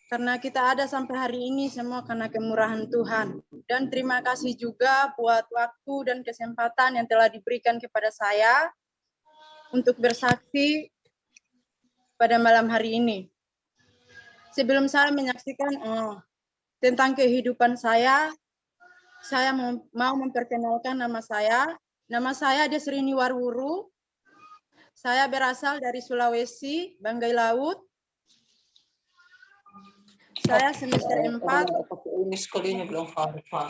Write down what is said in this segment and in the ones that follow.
Karena kita ada sampai hari ini semua karena kemurahan Tuhan. Dan terima kasih juga buat waktu dan kesempatan yang telah diberikan kepada saya untuk bersaksi pada malam hari ini. Sebelum saya menyaksikan tentang kehidupan saya mau memperkenalkan nama saya. Nama saya Desrini Warwuru. Saya berasal dari Sulawesi, Banggai Laut. Saya semester 4. Ini sekolahnya belum Pak.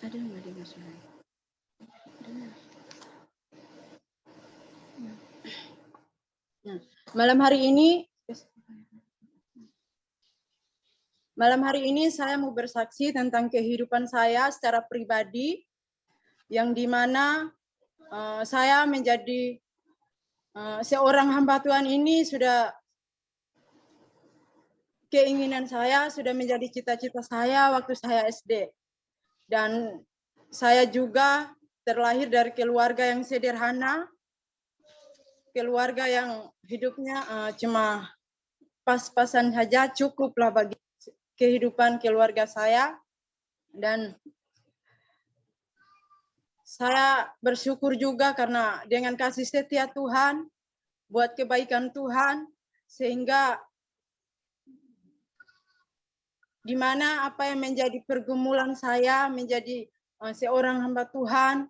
Ada nggak di masalah? Nah, malam hari ini saya mau bersaksi tentang kehidupan saya secara pribadi, yang dimana saya menjadi seorang hamba Tuhan ini sudah keinginan saya, sudah menjadi cita-cita saya waktu saya SD. Dan saya juga terlahir dari keluarga yang sederhana, keluarga yang hidupnya cuma pas-pasan saja, cukuplah bagi kehidupan keluarga saya. Dan saya bersyukur juga karena dengan kasih setia Tuhan, buat kebaikan Tuhan, sehingga di mana apa yang menjadi pergumulan saya menjadi seorang hamba Tuhan,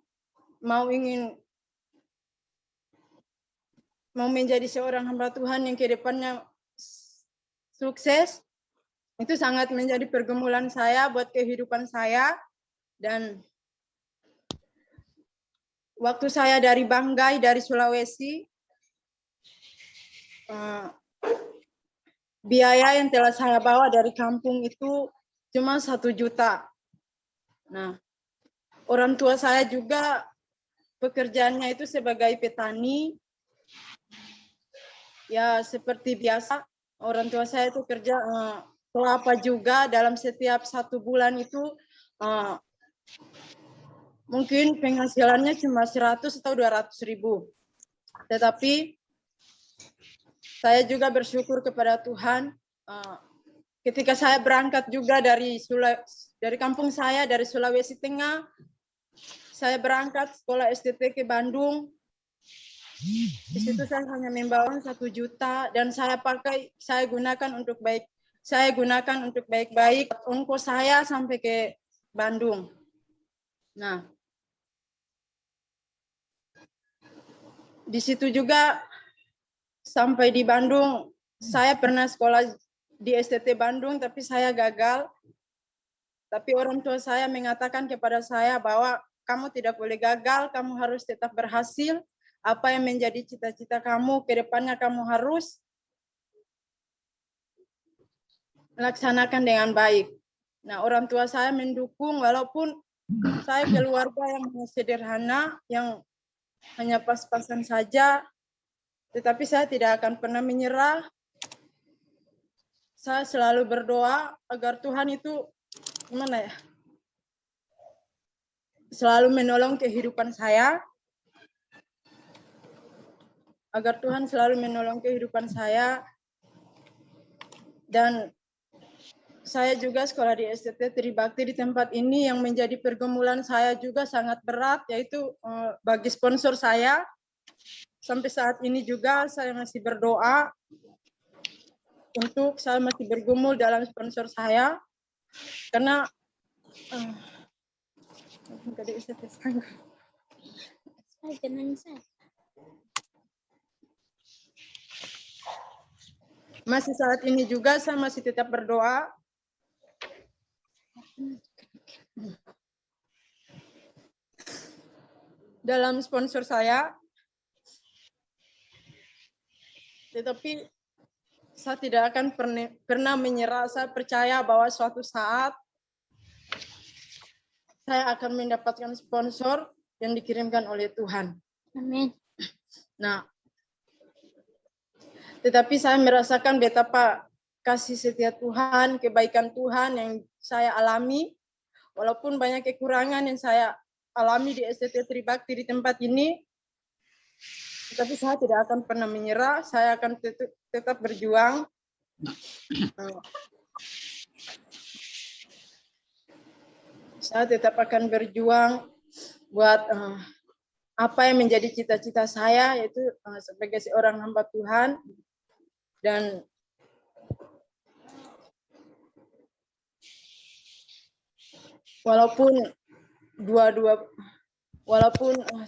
mau menjadi seorang hamba Tuhan yang ke depannya sukses, itu sangat menjadi pergumulan saya buat kehidupan saya. Dan waktu saya dari Banggai, dari Sulawesi, biaya yang telah saya bawa dari kampung itu cuma 1 juta. Nah, orang tua saya juga pekerjaannya itu sebagai petani. Ya seperti biasa, orang tua saya itu kerja kelapa juga. Dalam setiap 1 bulan itu mungkin penghasilannya cuma 100 atau 200 ribu. Tetapi saya juga bersyukur kepada Tuhan, ketika saya berangkat juga dari kampung saya, dari Sulawesi Tengah, saya berangkat sekolah STT ke Bandung. Di situ saya hanya membawa 1 juta dan saya gunakan untuk baik-baik ongkos saya sampai ke Bandung. Nah, di situ juga sampai di Bandung, saya pernah sekolah di STT Bandung, tapi saya gagal. Tapi orang tua saya mengatakan kepada saya bahwa kamu tidak boleh gagal, kamu harus tetap berhasil. Apa yang menjadi cita-cita kamu, ke depannya kamu harus laksanakan dengan baik. Nah, orang tua saya mendukung, walaupun saya keluarga yang sederhana, yang hanya pas-pasan saja, tetapi saya tidak akan pernah menyerah. Saya selalu berdoa agar Tuhan itu selalu menolong kehidupan saya. Agar Tuhan selalu menolong kehidupan saya. Dan saya juga sekolah di STT Tribakti di tempat ini, yang menjadi pergumulan saya juga sangat berat, yaitu bagi sponsor saya. Sampai saat ini juga saya masih berdoa untuk saya masih bergumul dalam sponsor saya. Karena masih saat ini juga saya masih tetap berdoa dalam sponsor saya. Tetapi saya tidak akan pernah menyerah. Saya percaya bahwa suatu saat saya akan mendapatkan sponsor yang dikirimkan oleh Tuhan. Amin. Nah, tetapi saya merasakan betapa kasih setia Tuhan, kebaikan Tuhan yang saya alami. Walaupun banyak kekurangan yang saya alami di STT Tribakti di tempat ini, tapi saya tidak akan pernah menyerah. Saya akan tetap berjuang. Saya tetap akan berjuang buat apa yang menjadi cita-cita saya, yaitu sebagai seorang hamba Tuhan. Dan walaupun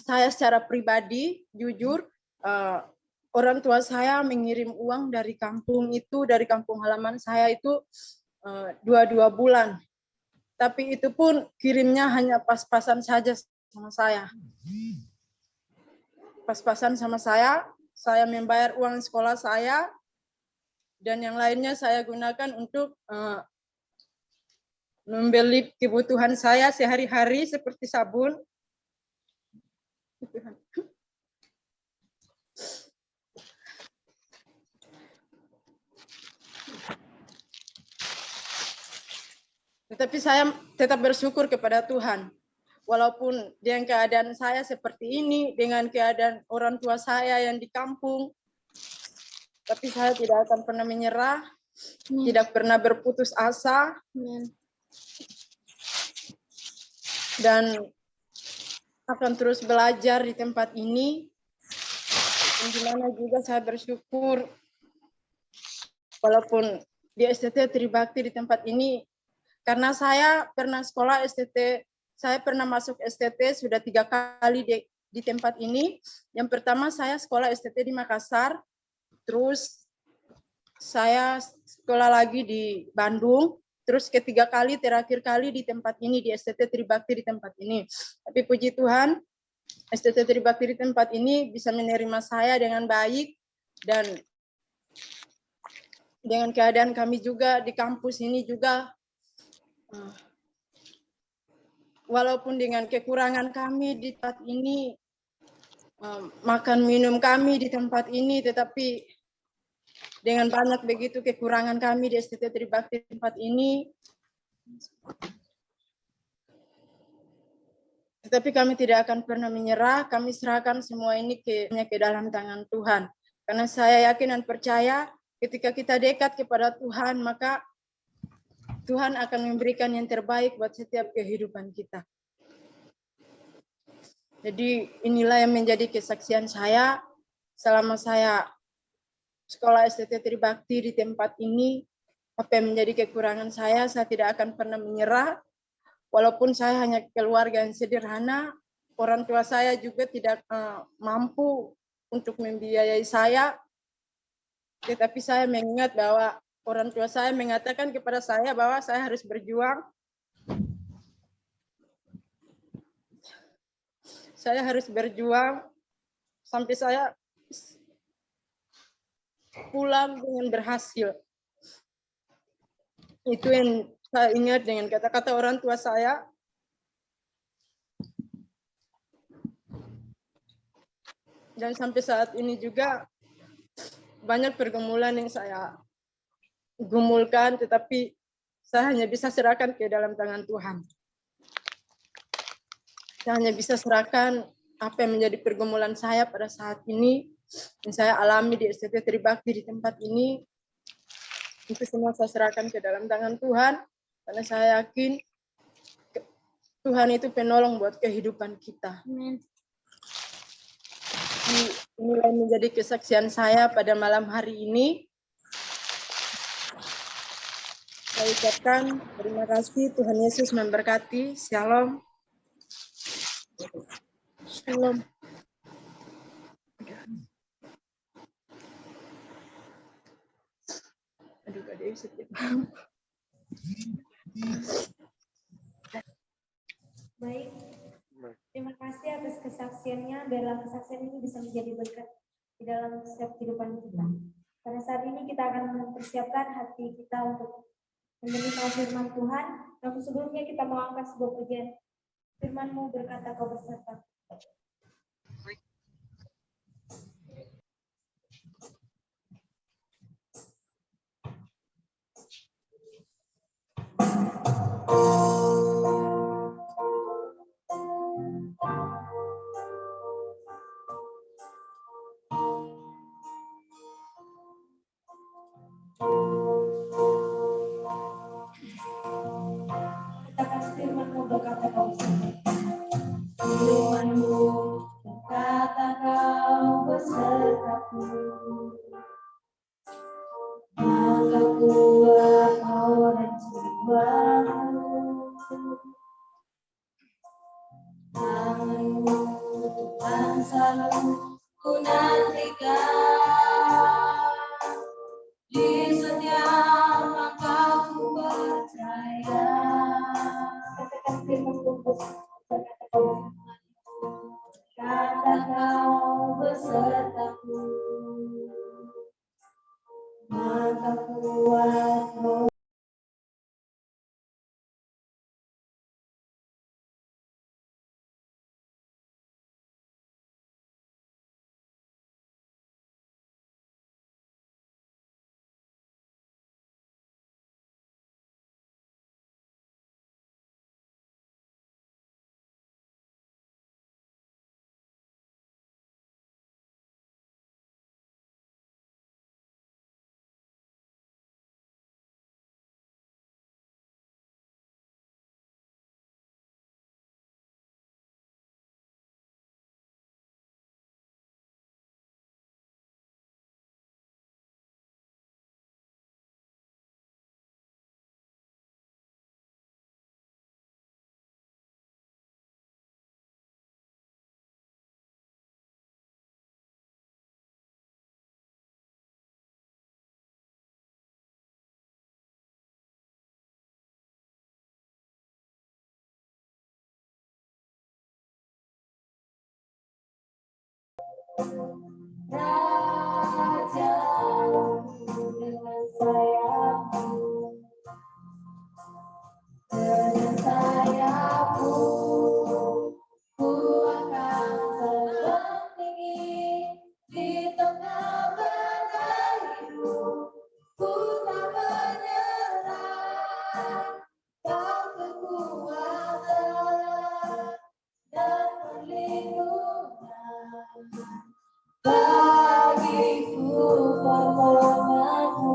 saya secara pribadi jujur, orang tua saya mengirim uang dari kampung halaman saya itu 2 bulan. Tapi itu pun kirimnya hanya pas-pasan saja sama saya. Pas-pasan sama saya membayar uang sekolah saya, dan yang lainnya saya gunakan untuk membeli kebutuhan saya sehari-hari seperti sabun. Tetapi saya tetap bersyukur kepada Tuhan. Walaupun dengan keadaan saya seperti ini, dengan keadaan orang tua saya yang di kampung, tapi saya tidak akan pernah menyerah, tidak pernah berputus asa, dan akan terus belajar di tempat ini. Dan dimana juga saya bersyukur, walaupun di STT Tribakti di tempat ini, karena saya pernah sekolah STT, saya pernah masuk STT sudah 3 kali di tempat ini. Yang pertama saya sekolah STT di Makassar, terus saya sekolah lagi di Bandung, terus ketiga kali, terakhir kali di tempat ini, di STT Tribakti di tempat ini. Tapi puji Tuhan, STT Tribakti di tempat ini bisa menerima saya dengan baik, dan dengan keadaan kami juga di kampus ini juga, walaupun dengan kekurangan kami di tempat ini, makan minum kami di tempat ini, tetapi dengan banyak begitu kekurangan kami di STT Tribakti tempat ini, tetapi kami tidak akan pernah menyerah. Kami serahkan semua ini ke dalam tangan Tuhan. Karena saya yakin dan percaya ketika kita dekat kepada Tuhan, maka Tuhan akan memberikan yang terbaik buat setiap kehidupan kita. Jadi inilah yang menjadi kesaksian saya selama saya sekolah STT Tribakti di tempat ini. Apa yang menjadi kekurangan saya tidak akan pernah menyerah. Walaupun saya hanya keluarga yang sederhana, orang tua saya juga tidak mampu untuk membiayai saya. Tetapi saya mengingat bahwa orang tua saya mengatakan kepada saya bahwa saya harus berjuang. Saya harus berjuang sampai saya pulang dengan berhasil. Itu yang saya ingat dengan kata-kata orang tua saya. Dan sampai saat ini juga banyak pergumulan yang saya gumulkan, tetapi saya hanya bisa serahkan ke dalam tangan Tuhan. Saya hanya bisa serahkan apa yang menjadi pergumulan saya pada saat ini, yang saya alami di STT Tribakti di tempat ini. Itu semua saya serahkan ke dalam tangan Tuhan, karena saya yakin Tuhan itu penolong buat kehidupan kita. Inilah yang menjadi kesaksian saya pada malam hari ini. Saya ucapkan terima kasih, Tuhan Yesus memberkati. Shalom. Shalom. Aduh, ada yang sedih. Baik, terima kasih atas kesaksiannya. Biarlah kesaksian ini bisa menjadi berkat di dalam setiap kehidupan kita. Pada saat ini kita akan mempersiapkan hati kita untuk menerima firman Tuhan. Namun sebelumnya kita mau angkat sebuah pujian. Firman-Mu berkata, Kau berserta. selalu ku nantikan. Di setiap langkahku percaya. Katakan firman Tuhan, kata kau besertaku, maka kuat. Raja dengan sayapmu, ku akan terbang tinggi di tengah badai hidup. Ku tak menyerah, kau kekuatan dan perlindungan bagiku, pertolonganmu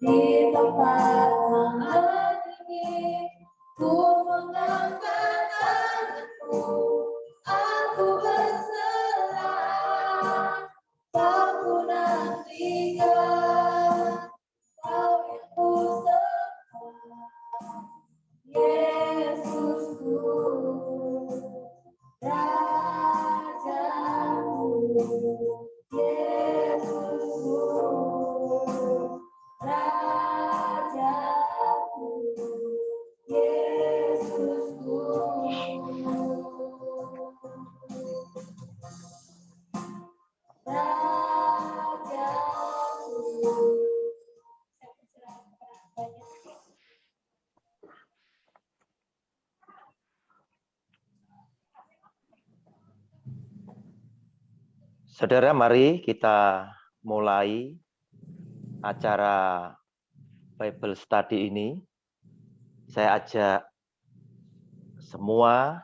di tempat hangat ini. Ku mengangkat tanganku, aku berserah, kau ku nantikan, kau yang ku sembah, Yesusku, Rajaku, Yesusku, Rajaku, Yesusku, Rajaku. Saudara, mari kita mulai acara Bible Study ini. Saya ajak semua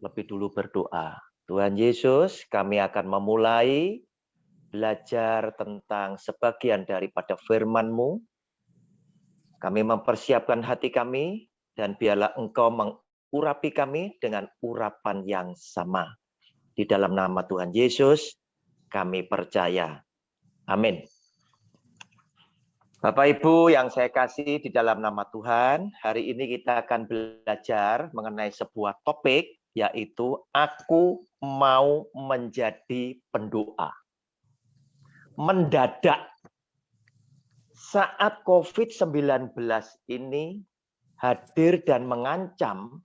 lebih dulu berdoa. Tuhan Yesus, kami akan memulai belajar tentang sebagian daripada firman-Mu. Kami mempersiapkan hati kami, dan biarlah Engkau mengurapi kami dengan urapan yang sama. Di dalam nama Tuhan Yesus, kami percaya. Amin. Bapak Ibu yang saya kasih di dalam nama Tuhan, hari ini kita akan belajar mengenai sebuah topik, yaitu aku mau menjadi pendoa. Mendadak saat COVID-19 ini hadir dan mengancam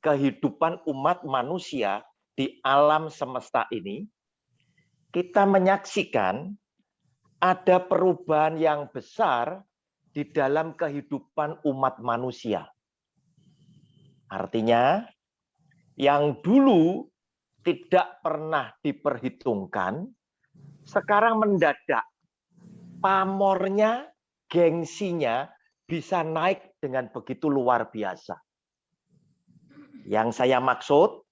kehidupan umat manusia di alam semesta ini, kita menyaksikan ada perubahan yang besar di dalam kehidupan umat manusia. Artinya, yang dulu tidak pernah diperhitungkan, sekarang mendadak pamornya, gengsinya bisa naik dengan begitu luar biasa. Yang saya maksud,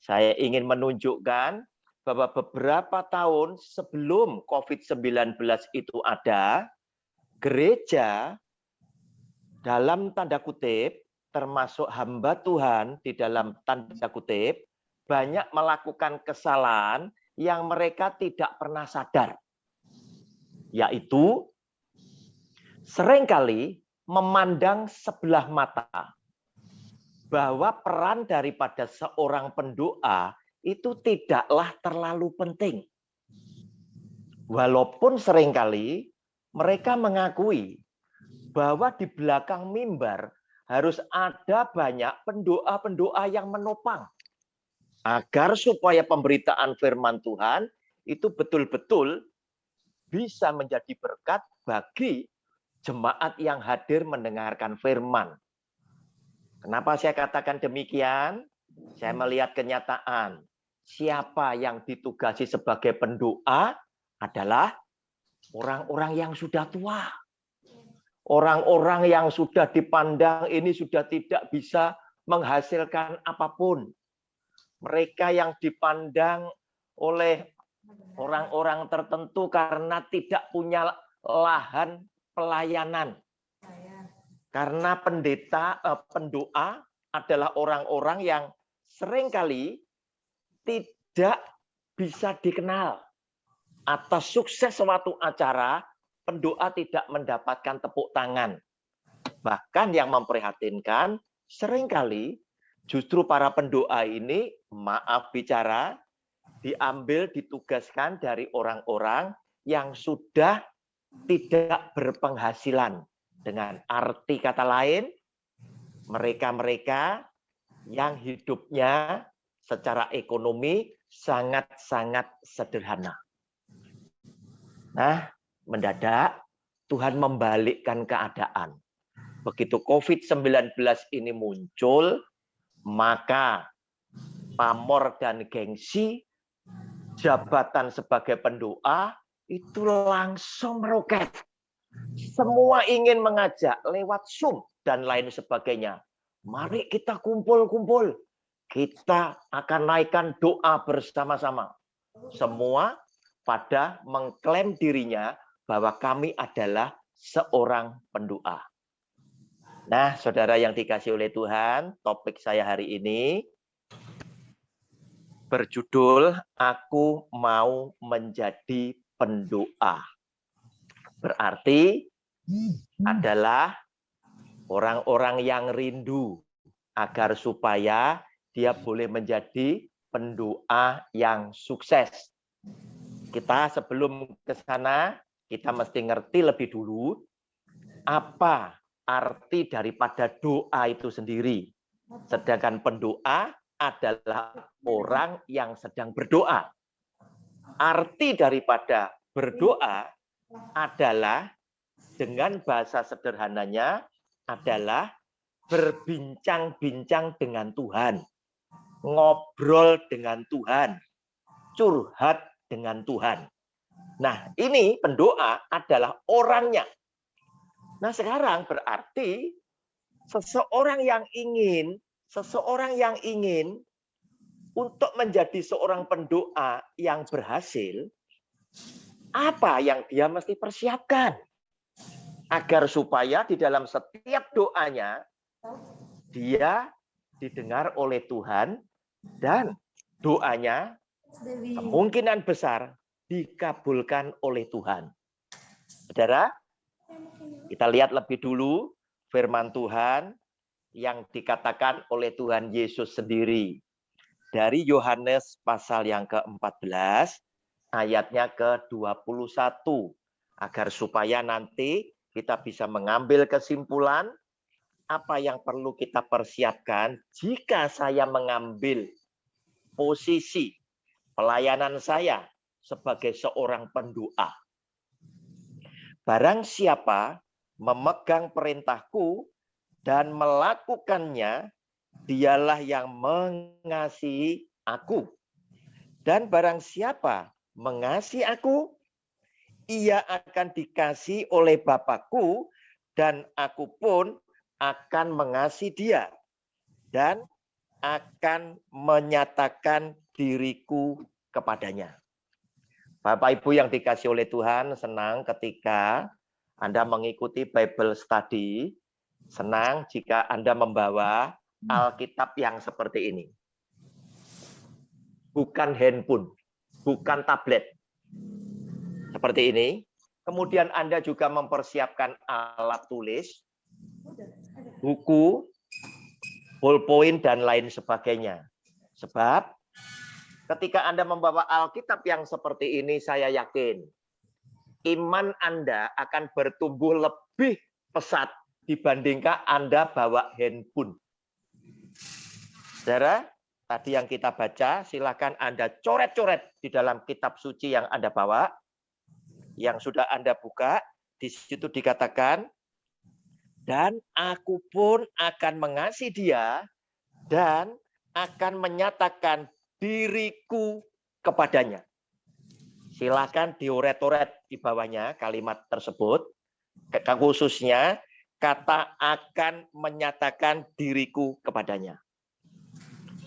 saya ingin menunjukkan bahwa beberapa tahun sebelum COVID-19 itu ada, gereja dalam tanda kutip, termasuk hamba Tuhan di dalam tanda kutip, banyak melakukan kesalahan yang mereka tidak pernah sadar. Yaitu seringkali memandang sebelah mata. bahwa peran daripada seorang pendoa itu tidaklah terlalu penting. Walaupun seringkali mereka mengakui bahwa di belakang mimbar harus ada banyak pendoa-pendoa yang menopang agar supaya pemberitaan firman Tuhan itu betul-betul bisa menjadi berkat bagi jemaat yang hadir mendengarkan firman. Kenapa saya katakan demikian? Saya melihat kenyataan. Siapa yang ditugasi sebagai pendoa adalah orang-orang yang sudah tua. Orang-orang yang sudah dipandang ini sudah tidak bisa menghasilkan apapun. Mereka yang dipandang oleh orang-orang tertentu karena tidak punya lahan pelayanan. Karena pendoa adalah orang-orang yang seringkali tidak bisa dikenal. Atas sukses suatu acara, pendoa tidak mendapatkan tepuk tangan. Bahkan yang memprihatinkan, seringkali justru para pendoa ini, maaf bicara, diambil, ditugaskan dari orang-orang yang sudah tidak berpenghasilan. Dengan arti kata lain, mereka-mereka yang hidupnya secara ekonomi sangat-sangat sederhana. Nah, mendadak Tuhan membalikkan keadaan. Begitu COVID-19 ini muncul, maka pamor dan gengsi jabatan sebagai pendoa itu langsung meroket. Semua ingin mengajak lewat Zoom dan lain sebagainya. Mari kita kumpul-kumpul. Kita akan naikkan doa bersama-sama. Semua pada mengklaim dirinya bahwa kami adalah seorang pendoa. Nah, saudara yang dikasihi oleh Tuhan, topik saya hari ini berjudul Aku Mau Menjadi Pendoa. Berarti adalah orang-orang yang rindu agar supaya dia boleh menjadi pendoa yang sukses. Kita sebelum ke sana, kita mesti ngerti lebih dulu apa arti daripada doa itu sendiri. Sedangkan pendoa adalah orang yang sedang berdoa. Arti daripada berdoa adalah dengan bahasa sederhananya adalah berbincang-bincang dengan Tuhan, ngobrol dengan Tuhan, curhat dengan Tuhan. Nah, ini pendoa adalah orangnya. Nah, sekarang berarti seseorang yang ingin untuk menjadi seorang pendoa yang berhasil, apa yang dia mesti persiapkan? Agar supaya di dalam setiap doanya, dia didengar oleh Tuhan dan doanya kemungkinan besar dikabulkan oleh Tuhan. Saudara, kita lihat lebih dulu firman Tuhan yang dikatakan oleh Tuhan Yesus sendiri. Dari Yohanes pasal yang ke-14, ayatnya ke-21. Agar supaya nanti kita bisa mengambil kesimpulan apa yang perlu kita persiapkan jika saya mengambil posisi pelayanan saya sebagai seorang pendoa. Barang siapa memegang perintahku dan melakukannya, dialah yang mengasihi aku. Dan barang siapa mengasihi aku, ia akan dikasihi oleh Bapakku, dan aku pun akan mengasihi dia dan akan menyatakan diriku kepadanya. Bapak Ibu yang dikasihi oleh Tuhan, senang ketika Anda mengikuti Bible Study, senang jika Anda membawa Alkitab yang seperti ini. Bukan handphone, bukan tablet. Seperti ini. Kemudian Anda juga mempersiapkan alat tulis, buku, ballpoint, dan lain sebagainya. Sebab ketika Anda membawa Alkitab yang seperti ini, saya yakin iman Anda akan bertumbuh lebih pesat dibandingkan Anda bawa handphone. Saudara, tadi yang kita baca, silakan Anda coret-coret di dalam kitab suci yang Anda bawa, yang sudah Anda buka. Di situ dikatakan, dan aku pun akan mengasihi dia dan akan menyatakan diriku kepadanya. Silakan dioret-oret di bawahnya kalimat tersebut, khususnya kata akan menyatakan diriku kepadanya.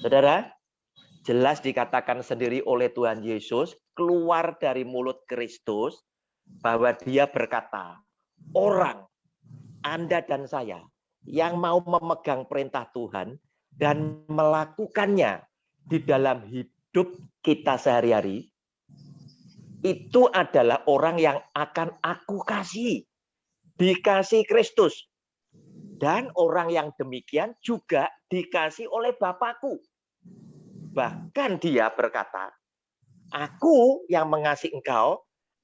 Saudara, jelas dikatakan sendiri oleh Tuhan Yesus, keluar dari mulut Kristus, bahwa dia berkata, orang, Anda dan saya, yang mau memegang perintah Tuhan dan melakukannya di dalam hidup kita sehari-hari, itu adalah orang yang akan aku kasih, dikasih Kristus. Dan orang yang demikian juga dikasih oleh Bapakku. Bahkan dia berkata, aku yang mengasihi engkau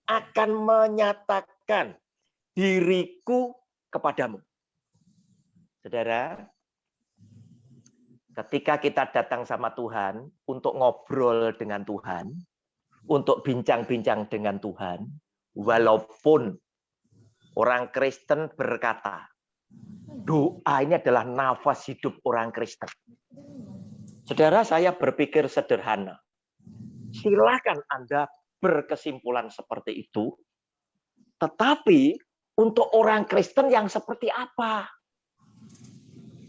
akan menyatakan diriku kepadamu. Saudara, ketika kita datang sama Tuhan untuk ngobrol dengan Tuhan, untuk bincang-bincang dengan Tuhan, walaupun orang Kristen berkata, doa ini adalah nafas hidup orang Kristen. Saudara, saya berpikir sederhana. Silakan Anda berkesimpulan seperti itu, tetapi untuk orang Kristen yang seperti apa?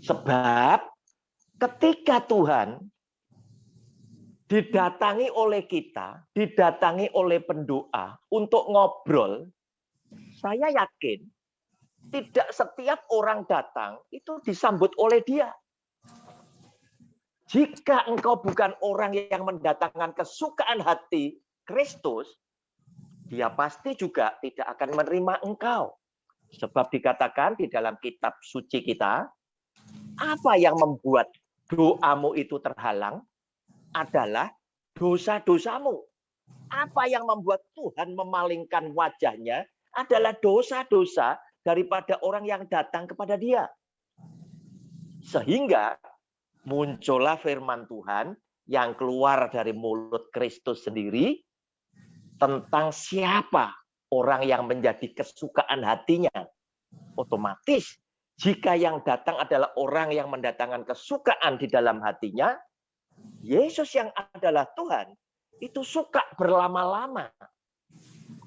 Sebab ketika Tuhan didatangi oleh kita, didatangi oleh pendoa untuk ngobrol, saya yakin tidak setiap orang datang itu disambut oleh dia. Jika engkau bukan orang yang mendatangkan kesukaan hati Kristus, dia pasti juga tidak akan menerima engkau. Sebab dikatakan di dalam kitab suci kita, apa yang membuat doamu itu terhalang adalah dosa-dosamu. Apa yang membuat Tuhan memalingkan wajahnya adalah dosa-dosa daripada orang yang datang kepada dia. Sehingga muncullah firman Tuhan yang keluar dari mulut Kristus sendiri tentang siapa orang yang menjadi kesukaan hatinya. Otomatis jika yang datang adalah orang yang mendatangkan kesukaan di dalam hatinya, Yesus yang adalah Tuhan itu suka berlama-lama.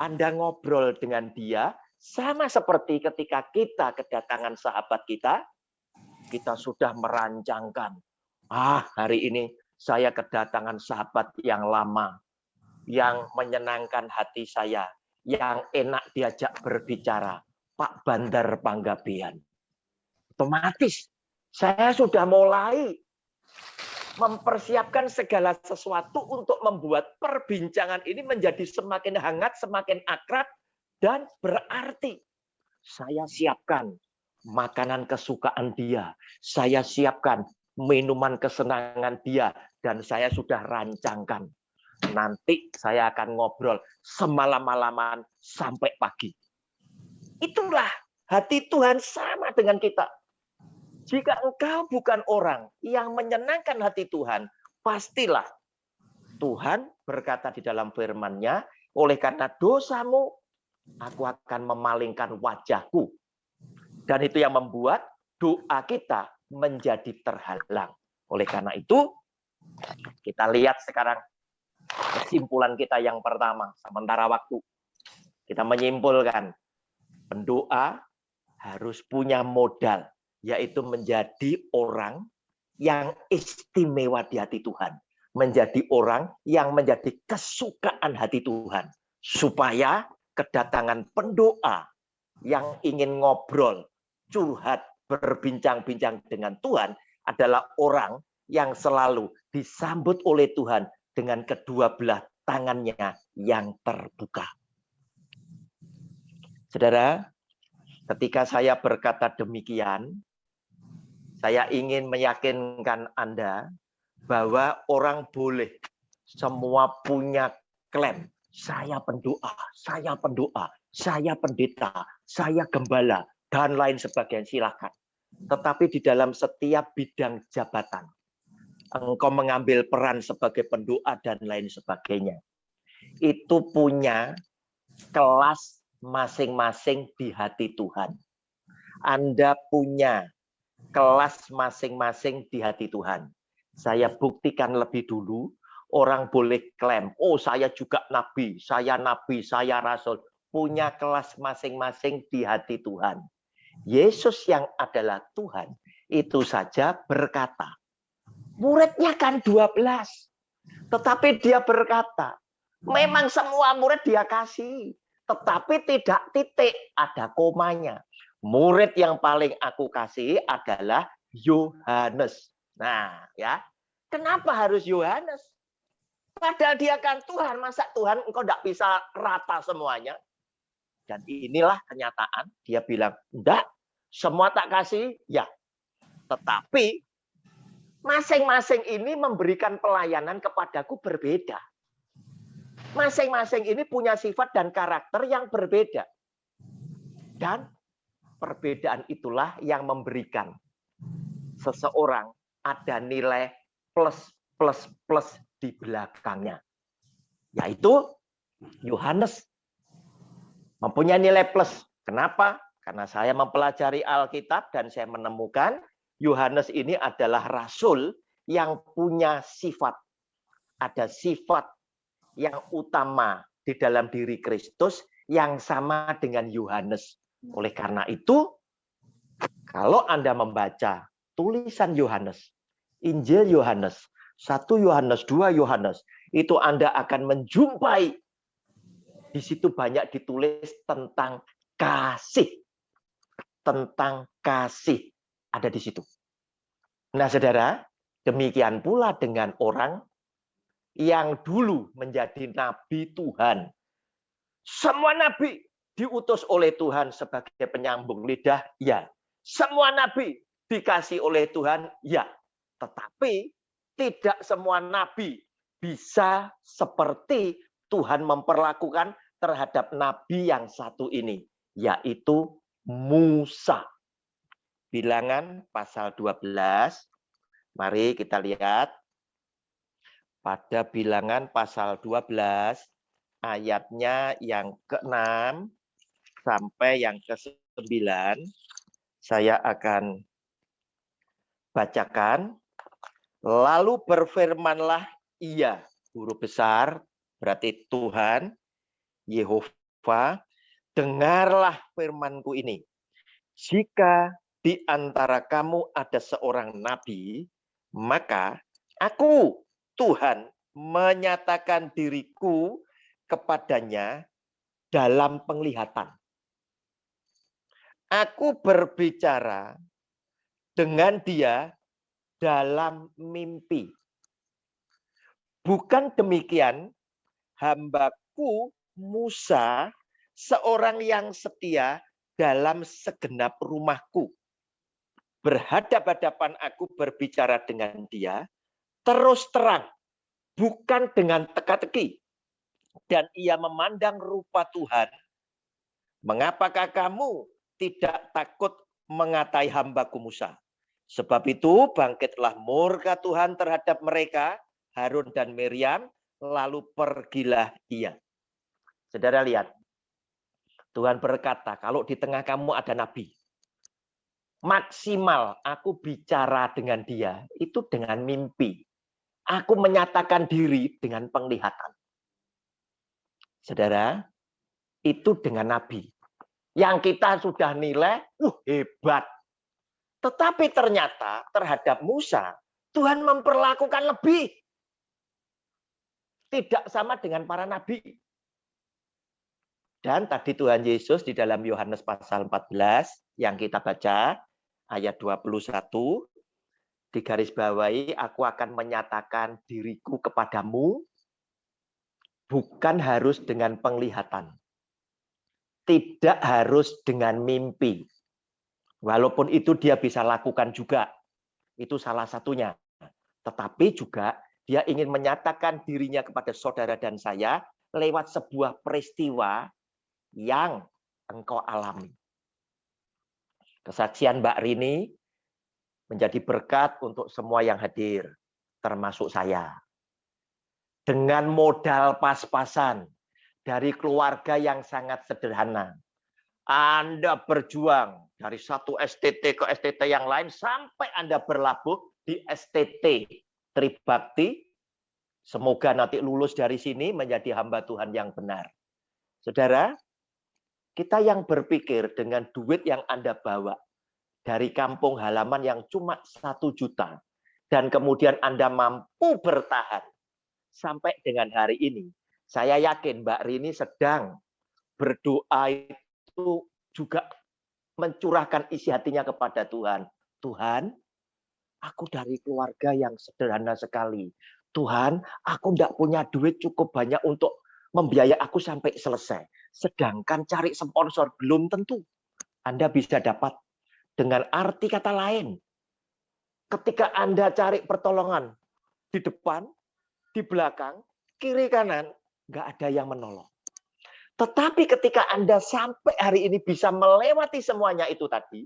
Anda ngobrol dengan dia sama seperti ketika kita kedatangan sahabat kita sudah merancangkan. Hari ini saya kedatangan sahabat yang lama, yang menyenangkan hati saya, yang enak diajak berbicara, Pak Bandar Panggabean. Otomatis saya sudah mulai mempersiapkan segala sesuatu untuk membuat perbincangan ini menjadi semakin hangat, semakin akrab, dan berarti. Saya siapkan makanan kesukaan dia, saya siapkan minuman kesenangan dia, dan saya sudah rancangkan. Nanti saya akan ngobrol semalam-malaman sampai pagi. Itulah hati Tuhan sama dengan kita. Jika engkau bukan orang yang menyenangkan hati Tuhan, pastilah Tuhan berkata di dalam firman-Nya, oleh karena dosamu, aku akan memalingkan wajahku. Dan itu yang membuat doa kita menjadi terhalang. Oleh karena itu, kita lihat sekarang kesimpulan kita yang pertama, sementara waktu. Kita menyimpulkan, pendoa harus punya modal, yaitu menjadi orang yang istimewa di hati Tuhan. Menjadi orang yang menjadi kesukaan hati Tuhan. Supaya kedatangan pendoa yang ingin ngobrol, curhat, berbincang-bincang dengan Tuhan adalah orang yang selalu disambut oleh Tuhan dengan kedua belah tangannya yang terbuka. Saudara, ketika saya berkata demikian, Saya ingin meyakinkan Anda bahwa orang boleh semua punya klaim. Saya pendoa, saya pendoa, saya pendeta, saya gembala, dan lain sebagainya. Silakan. Tetapi di dalam setiap bidang jabatan, engkau mengambil peran sebagai pendoa dan lain sebagainya. Itu punya kelas masing-masing di hati Tuhan. Anda punya kelas masing-masing di hati Tuhan. Saya buktikan lebih dulu, orang boleh klaim, oh saya juga nabi, saya rasul. Punya kelas masing-masing di hati Tuhan. Yesus yang adalah Tuhan, itu saja berkata, muridnya kan 12. Tetapi dia berkata, memang semua murid dia kasih. Tetapi tidak titik, ada komanya. Murid yang paling aku kasih adalah Yohanes. Nah, ya. Kenapa harus Yohanes? Padahal dia kan Tuhan. Masa Tuhan engkau tidak bisa rata semuanya? Dan inilah kenyataan. Dia bilang, enggak, semua tak kasih. Ya. Tetapi masing-masing ini memberikan pelayanan kepadaku berbeda. Masing-masing ini punya sifat dan karakter yang berbeda. Dan perbedaan itulah yang memberikan seseorang ada nilai plus di belakangnya. Yaitu Yohanes mempunyai nilai plus. Kenapa? Karena saya mempelajari Alkitab dan saya menemukan Yohanes ini adalah rasul yang punya sifat. Ada sifat yang utama di dalam diri Kristus yang sama dengan Yohanes. Oleh karena itu, kalau Anda membaca tulisan Yohanes, Injil Yohanes, 1 Yohanes, 2 Yohanes, itu Anda akan menjumpai di situ banyak ditulis tentang kasih. Tentang kasih ada di situ. Nah, saudara, demikian pula dengan orang yang dulu menjadi nabi Tuhan. Semua nabi diutus oleh Tuhan sebagai penyambung lidah, ya. Semua nabi dikasih oleh Tuhan, ya. Tetapi tidak semua nabi bisa seperti Tuhan memperlakukan terhadap nabi yang satu ini, yaitu Musa. Bilangan pasal 12. Mari kita lihat. Pada Bilangan pasal 12, ayatnya yang ke-6 sampai yang ke-9, saya akan bacakan. Lalu berfirmanlah ia, huruf besar, berarti Tuhan, Yehova, dengarlah firmanku ini. Jika di antara kamu ada seorang nabi, maka aku, Tuhan, menyatakan diriku kepadanya dalam penglihatan. Aku berbicara dengan dia dalam mimpi. Bukan demikian, hambaku Musa, seorang yang setia dalam segenap rumahku. Berhadap-hadapan aku berbicara dengan dia, terus terang, bukan dengan teka-teki. Dan ia memandang rupa Tuhan. Mengapakah kamu tidak takut mengatai hambaku Musa? Sebab itu bangkitlah murka Tuhan terhadap mereka, Harun dan Miriam, lalu pergilah ia. Saudara lihat, Tuhan berkata, kalau di tengah kamu ada nabi, maksimal aku bicara dengan dia, itu dengan mimpi. Aku menyatakan diri dengan penglihatan. Saudara, itu dengan nabi. Yang kita sudah nilai, hebat. Tetapi ternyata terhadap Musa, Tuhan memperlakukan lebih. Tidak sama dengan para nabi. Dan tadi Tuhan Yesus di dalam Yohanes pasal 14 yang kita baca, ayat 21, digarisbawahi, aku akan menyatakan diriku kepadamu, bukan harus dengan penglihatan. Tidak harus dengan mimpi. Walaupun itu dia bisa lakukan juga. Itu salah satunya. Tetapi juga dia ingin menyatakan dirinya kepada saudara dan saya lewat sebuah peristiwa yang engkau alami. Kesaksian Mbak Rini menjadi berkat untuk semua yang hadir, termasuk saya. Dengan modal pas-pasan dari keluarga yang sangat sederhana. Anda berjuang dari satu STT ke STT yang lain sampai Anda berlabuh di STT Tribakti. Semoga nanti lulus dari sini menjadi hamba Tuhan yang benar. Saudara, kita yang berpikir dengan duit yang Anda bawa dari kampung halaman yang cuma 1 juta dan kemudian Anda mampu bertahan sampai dengan hari ini. Saya yakin Mbak Rini sedang berdoa itu juga mencurahkan isi hatinya kepada Tuhan. Tuhan, aku dari keluarga yang sederhana sekali. Tuhan, aku tidak punya duit cukup banyak untuk membiayai aku sampai selesai. Sedangkan cari sponsor belum tentu Anda bisa dapat. Dengan arti kata lain, ketika Anda cari pertolongan di depan, di belakang, kiri kanan, nggak ada yang menolong. Tetapi ketika Anda sampai hari ini bisa melewati semuanya itu tadi,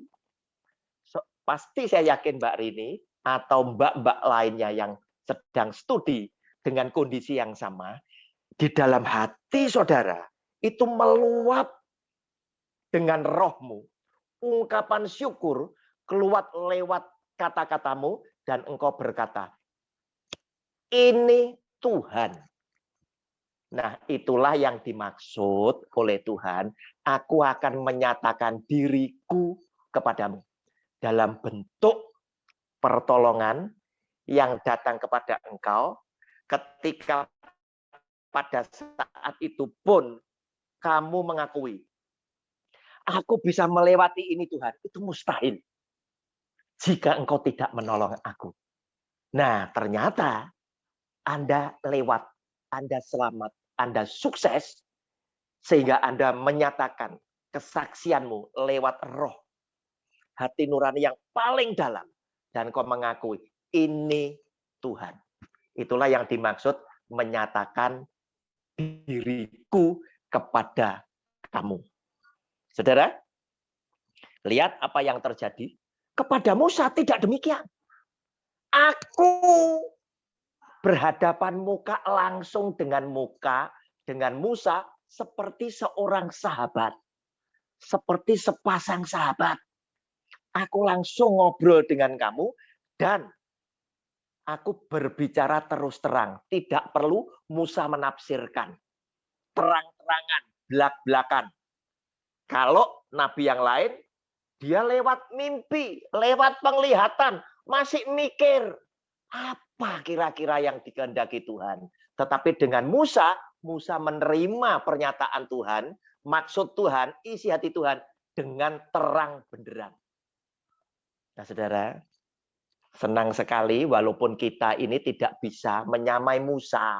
pasti saya yakin Mbak Rini atau mbak-mbak lainnya yang sedang studi dengan kondisi yang sama, di dalam hati saudara itu meluap dengan rohmu. Ungkapan syukur keluar lewat kata-katamu dan engkau berkata, ini Tuhan. Nah, itulah yang dimaksud oleh Tuhan. Aku akan menyatakan diriku kepadamu dalam bentuk pertolongan yang datang kepada engkau ketika pada saat itu pun kamu mengakui, aku bisa melewati ini Tuhan. Itu mustahil jika engkau tidak menolong aku. Nah, ternyata Anda lewat, Anda selamat, Anda sukses, sehingga Anda menyatakan kesaksianmu lewat roh. Hati nurani yang paling dalam. Dan kau mengakui, ini Tuhan. Itulah yang dimaksud menyatakan diriku kepada kamu. Saudara, lihat apa yang terjadi. Kepada Musa tidak demikian. Aku berhadapan muka langsung dengan Musa seperti seorang sahabat. Seperti sepasang sahabat. Aku langsung ngobrol dengan kamu dan aku berbicara terus terang. Tidak perlu Musa menafsirkan. Terang-terangan, belak-belakan. Kalau nabi yang lain, dia lewat mimpi, lewat penglihatan, masih mikir. Apa kira-kira yang dikehendaki Tuhan? Tetapi dengan Musa menerima pernyataan Tuhan, maksud Tuhan, isi hati Tuhan dengan terang benderang. Nah, saudara, senang sekali walaupun kita ini tidak bisa menyamai Musa.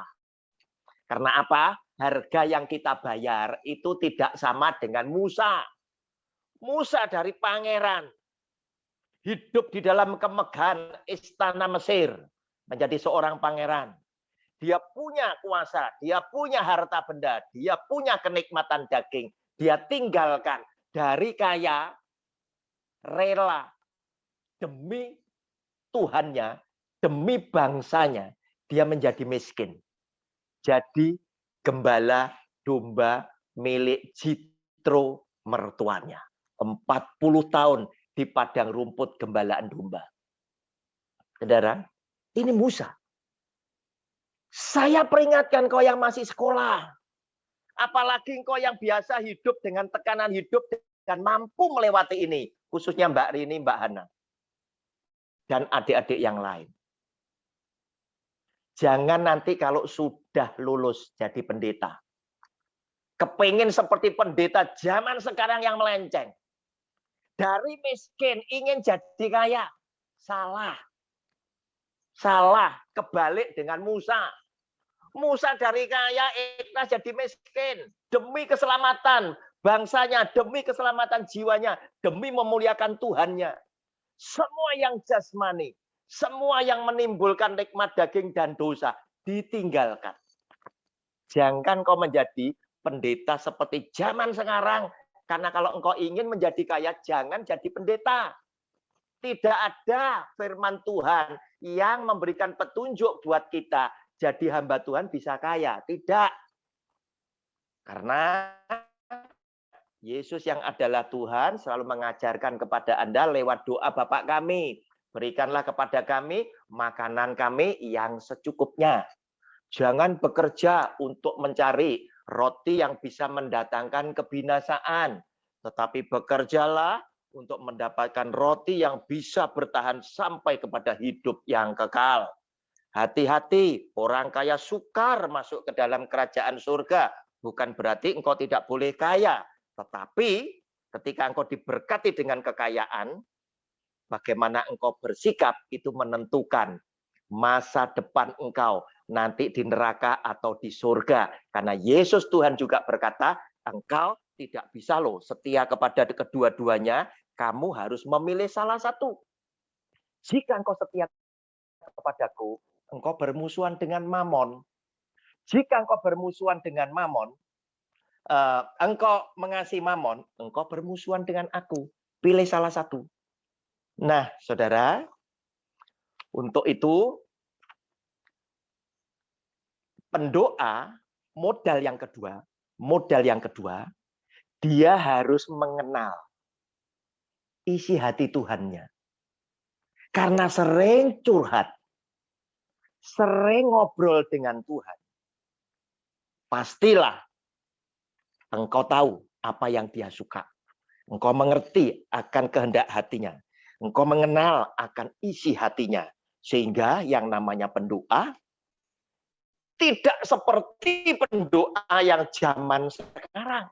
Karena apa? Harga yang kita bayar itu tidak sama dengan Musa. Musa dari pangeran. Hidup di dalam kemegahan istana Mesir. Menjadi seorang pangeran. Dia punya kuasa, dia punya harta benda, dia punya kenikmatan daging. Dia tinggalkan dari kaya, rela, demi Tuhannya, demi bangsanya, dia menjadi miskin. Jadi gembala domba milik Jitro mertuanya. 40 tahun di padang rumput gembalaan domba. Saudara, ini Musa. Saya peringatkan kau yang masih sekolah. Apalagi kau yang biasa hidup dengan tekanan hidup dan mampu melewati ini. Khususnya Mbak Rini, Mbak Hana. Dan adik-adik yang lain. Jangan nanti kalau sudah lulus jadi pendeta. Kepingin seperti pendeta zaman sekarang yang melenceng. Dari miskin ingin jadi kaya. Salah. Salah. Kebalik dengan Musa. Musa dari kaya ikhlas jadi miskin. Demi keselamatan bangsanya. Demi keselamatan jiwanya. Demi memuliakan Tuhannya. Semua yang jasmani, Semua yang menimbulkan nikmat daging dan dosa ditinggalkan. Jangan kau menjadi pendeta seperti zaman sekarang. Karena kalau engkau ingin menjadi kaya, jangan jadi pendeta. Tidak ada firman Tuhan yang memberikan petunjuk buat kita. Jadi hamba Tuhan bisa kaya. Tidak. Karena Yesus yang adalah Tuhan selalu mengajarkan kepada Anda lewat doa Bapa kami. Berikanlah kepada kami makanan kami yang secukupnya. Jangan bekerja untuk mencari roti yang bisa mendatangkan kebinasaan. Tetapi bekerjalah untuk mendapatkan roti yang bisa bertahan sampai kepada hidup yang kekal. Hati-hati, orang kaya sukar masuk ke dalam kerajaan surga. Bukan berarti engkau tidak boleh kaya. Tetapi ketika engkau diberkati dengan kekayaan, bagaimana engkau bersikap itu menentukan masa depan engkau nanti di neraka atau di surga. Karena Yesus Tuhan juga berkata, engkau tidak bisa loh setia kepada kedua-duanya, kamu harus memilih salah satu. Jika engkau setia kepadaku, engkau bermusuhan dengan Mamon. Jika engkau bermusuhan dengan Mamon, engkau mengasihi Mamon, engkau bermusuhan dengan aku. Pilih salah satu. Nah, saudara, untuk itu, pendoa, modal yang kedua, dia harus mengenal isi hati Tuhannya. Karena sering curhat, sering ngobrol dengan Tuhan, pastilah engkau tahu apa yang dia suka. Engkau mengerti akan kehendak hatinya. Engkau mengenal akan isi hatinya. Sehingga yang namanya pendoa tidak seperti pendoa yang zaman sekarang.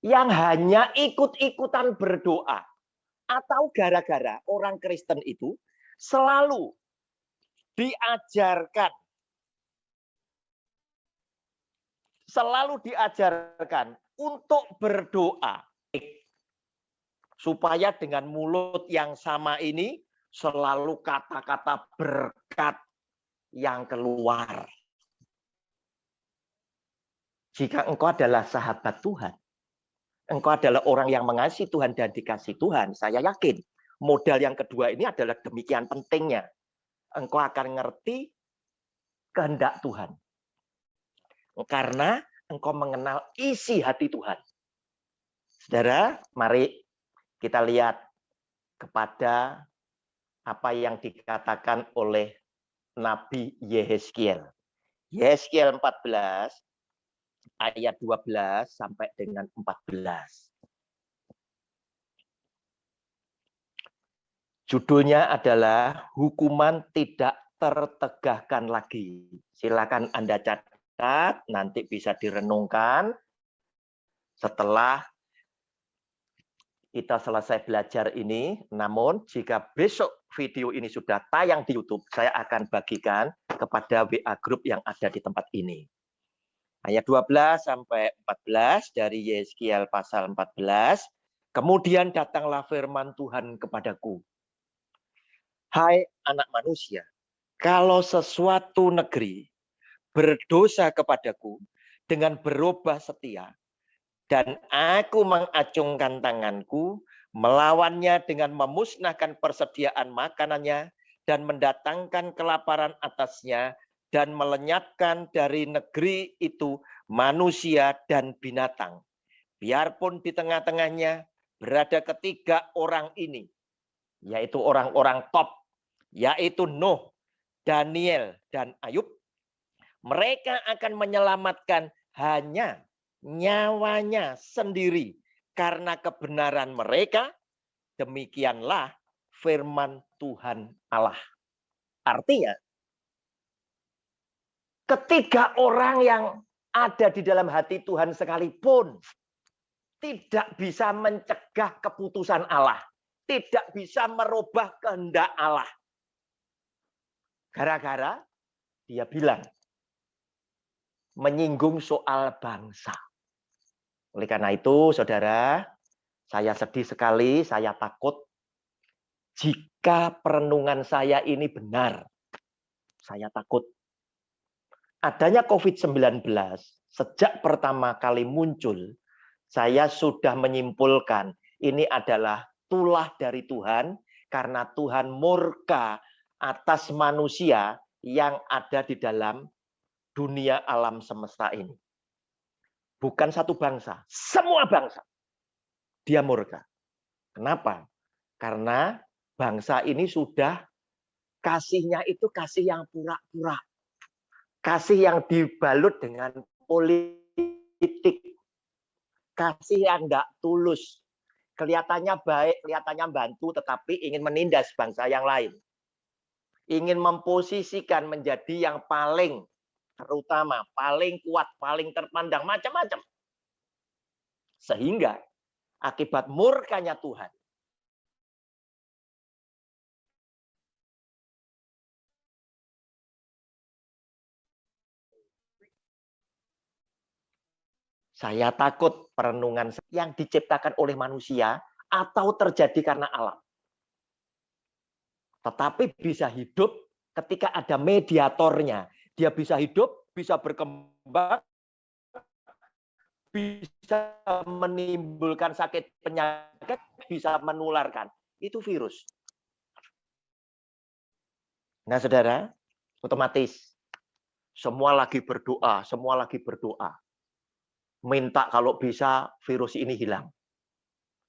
Yang hanya ikut-ikutan berdoa. Atau gara-gara orang Kristen itu selalu diajarkan untuk berdoa. Supaya dengan mulut yang sama ini selalu kata-kata berkat yang keluar. Jika engkau adalah sahabat Tuhan, engkau adalah orang yang mengasihi Tuhan dan dikasihi Tuhan, saya yakin modal yang kedua ini adalah demikian pentingnya. Engkau akan ngerti kehendak Tuhan. Karena engkau mengenal isi hati Tuhan. Saudara, mari kita lihat kepada apa yang dikatakan oleh Nabi Yehezkiel. Yehezkiel 14 ayat 12 sampai dengan 14. Judulnya adalah hukuman tidak tertegakkan lagi. Silakan Anda catat, nanti bisa direnungkan setelah kita selesai belajar ini. Namun jika besok video ini sudah tayang di YouTube, saya akan bagikan kepada WA group yang ada di tempat ini. Ayat 12 sampai 14 dari Yehezkiel pasal 14. Kemudian datanglah firman Tuhan kepadaku. Hai anak manusia, kalau sesuatu negeri berdosa kepadaku dengan berubah setia, dan aku mengacungkan tanganku, melawannya dengan memusnahkan persediaan makanannya, dan mendatangkan kelaparan atasnya, dan melenyapkan dari negeri itu manusia dan binatang. Biarpun di tengah-tengahnya berada ketiga orang ini, yaitu orang-orang top, yaitu Nuh, Daniel, dan Ayub, mereka akan menyelamatkan hanya nyawanya sendiri karena kebenaran mereka. Demikianlah firman Tuhan Allah. Artinya, ketiga orang yang ada di dalam hati Tuhan sekalipun tidak bisa mencegah keputusan Allah, tidak bisa merubah kehendak Allah. Gara-gara dia bilang menyinggung soal bangsa. Oleh karena itu, saudara, saya sedih sekali, saya takut jika perenungan saya ini benar. Saya takut. Adanya COVID-19, sejak pertama kali muncul, saya sudah menyimpulkan ini adalah tulah dari Tuhan, karena Tuhan murka atas manusia yang ada di dalam dunia alam semesta ini. Bukan satu bangsa, semua bangsa. Dia murka. Kenapa? Karena bangsa ini sudah kasihnya itu kasih yang pura-pura. Kasih yang dibalut dengan politik. Kasih yang enggak tulus. Kelihatannya baik, kelihatannya bantu, tetapi ingin menindas bangsa yang lain. Ingin memposisikan menjadi yang paling terutama, paling kuat, paling terpandang, macam-macam. Sehingga akibat murkanya Tuhan, saya takut perenungan yang diciptakan oleh manusia atau terjadi karena alam. Tetapi bisa hidup ketika ada mediatornya. Dia bisa hidup, bisa berkembang, bisa menimbulkan sakit penyakit, bisa menularkan. Itu virus. Nah, saudara, otomatis semua lagi berdoa, semua lagi berdoa. Minta kalau bisa virus ini hilang.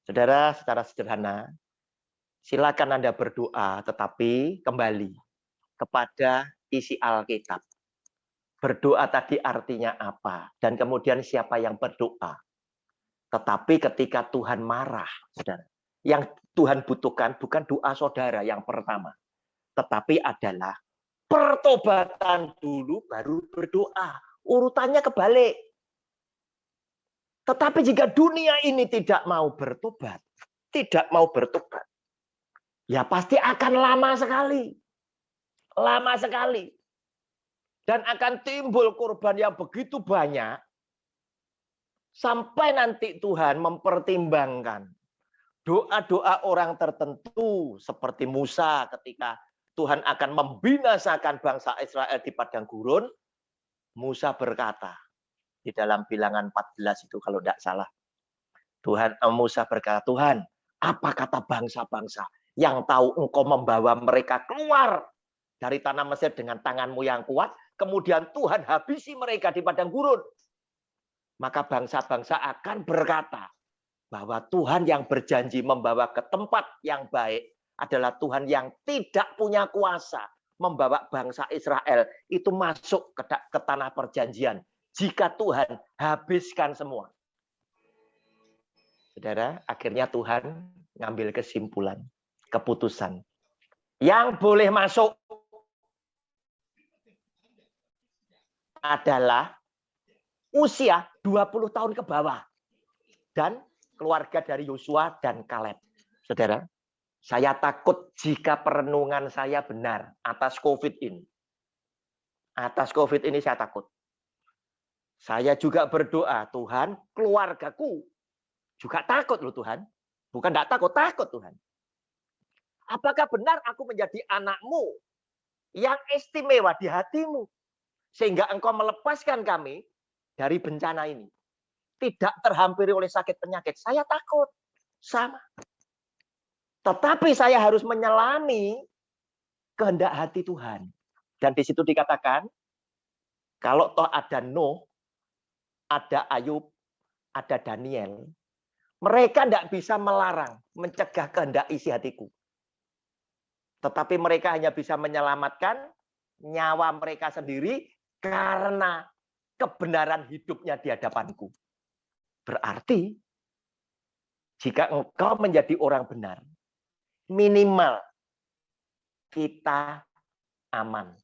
Saudara, secara sederhana, silakan Anda berdoa, tetapi kembali kepada isi Alkitab. Berdoa tadi artinya apa? Dan kemudian siapa yang berdoa? Tetapi ketika Tuhan marah, saudara, yang Tuhan butuhkan bukan doa saudara yang pertama, tetapi adalah pertobatan dulu baru berdoa. Urutannya kebalik. Tetapi jika dunia ini tidak mau bertobat, ya pasti akan lama sekali. Lama sekali. Dan akan timbul korban yang begitu banyak, sampai nanti Tuhan mempertimbangkan doa-doa orang tertentu, seperti Musa ketika Tuhan akan membinasakan bangsa Israel di padang gurun. Musa berkata, di dalam Bilangan 14 itu kalau tidak salah. Musa berkata, Tuhan, apa kata bangsa-bangsa yang tahu engkau membawa mereka keluar dari tanah Mesir dengan tanganmu yang kuat, kemudian Tuhan habisi mereka di padang gurun. Maka bangsa-bangsa akan berkata bahwa Tuhan yang berjanji membawa ke tempat yang baik adalah Tuhan yang tidak punya kuasa membawa bangsa Israel itu masuk ke tanah perjanjian. Jika Tuhan habiskan semua. Saudara, akhirnya Tuhan ngambil kesimpulan, keputusan. Yang boleh masuk adalah usia 20 tahun ke bawah. Dan keluarga dari Yosua dan Kaleb. Saudara, saya takut jika perenungan saya benar atas COVID ini. Atas COVID ini saya takut. Saya juga berdoa, Tuhan, keluargaku juga takut loh Tuhan. Bukan tidak takut, takut Tuhan. Apakah benar aku menjadi anakmu yang istimewa di hatimu? Sehingga engkau melepaskan kami dari bencana ini. Tidak terhampiri oleh sakit penyakit. Saya takut. Sama. Tetapi saya harus menyelami kehendak hati Tuhan. Dan di situ dikatakan, kalau toh ada Nuh, ada Ayub, ada Daniel, mereka tidak bisa melarang, mencegah kehendak isi hatiku. Tetapi mereka hanya bisa menyelamatkan nyawa mereka sendiri karena kebenaran hidupnya di hadapanku. Berarti, jika engkau menjadi orang benar, minimal kita aman.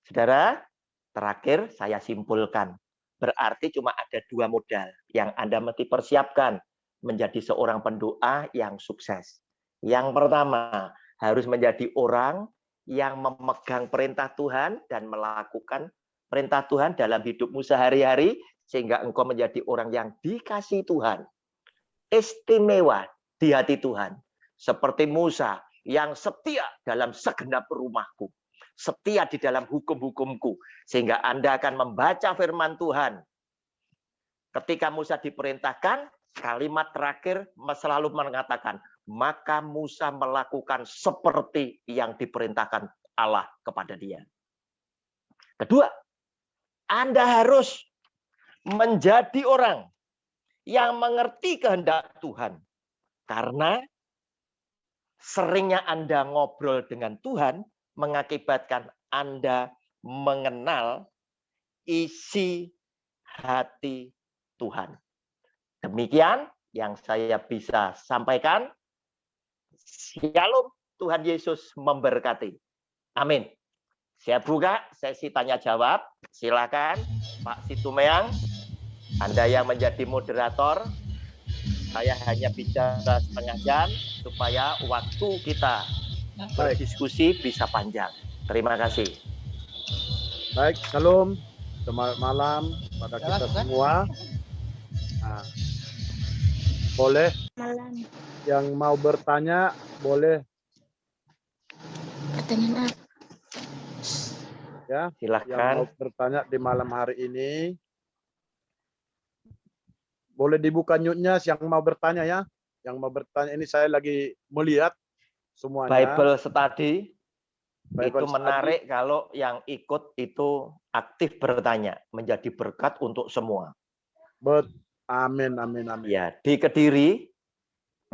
Saudara, terakhir saya simpulkan. Berarti cuma ada dua modal yang Anda mesti persiapkan menjadi seorang pendoa yang sukses. Yang pertama, harus menjadi orang yang memegang perintah Tuhan dan melakukan perintah Tuhan dalam hidupmu sehari-hari, sehingga engkau menjadi orang yang dikasihi Tuhan. Istimewa di hati Tuhan. seperti Musa yang setia dalam segenap rumahku, setia di dalam hukum-hukumku, sehingga Anda akan membaca firman Tuhan. Ketika Musa diperintahkan, kalimat terakhir selalu mengatakan, maka Musa melakukan seperti yang diperintahkan Allah kepada dia. Kedua, Anda harus menjadi orang yang mengerti kehendak Tuhan. Karena seringnya Anda ngobrol dengan Tuhan mengakibatkan Anda mengenal isi hati Tuhan. Demikian yang saya bisa sampaikan. Shalom, Tuhan Yesus memberkati. Amin. Saya buka sesi tanya jawab. Silakan Pak Situmeang, Anda yang menjadi moderator. Saya hanya bicara setengah jam supaya waktu kita berdiskusi bisa panjang. Terima kasih. Baik, shalom. Selamat malam pada kita semua. Nah, boleh Malam. yang mau bertanya, boleh Pertanyaan apa? ya. Yang Silakan. mau bertanya di malam hari ini, boleh dibuka mute-nya yang mau bertanya ya. Yang mau bertanya ini saya lagi melihat semuanya. Bible study Bible itu menarik kalau yang ikut itu aktif bertanya, menjadi berkat untuk semua. Amin, amin, amin. Ya, di Kediri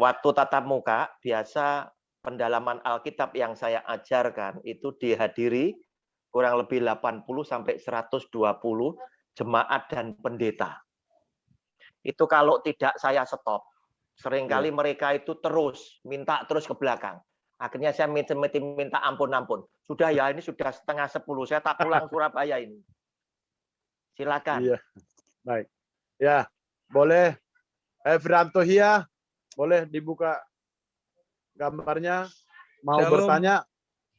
waktu tatap muka biasa pendalaman Alkitab yang saya ajarkan itu dihadiri kurang lebih 80 sampai 120 jemaat dan pendeta. Itu kalau tidak saya stop, seringkali mereka itu terus minta terus ke belakang. Akhirnya saya minta ampun. Sudah ya, ini sudah 9:30, saya tak pulang Surabaya ini. Silakan. Iya. Baik. Ya, boleh. Frantohia, boleh dibuka gambarnya. Mau Shalom. bertanya?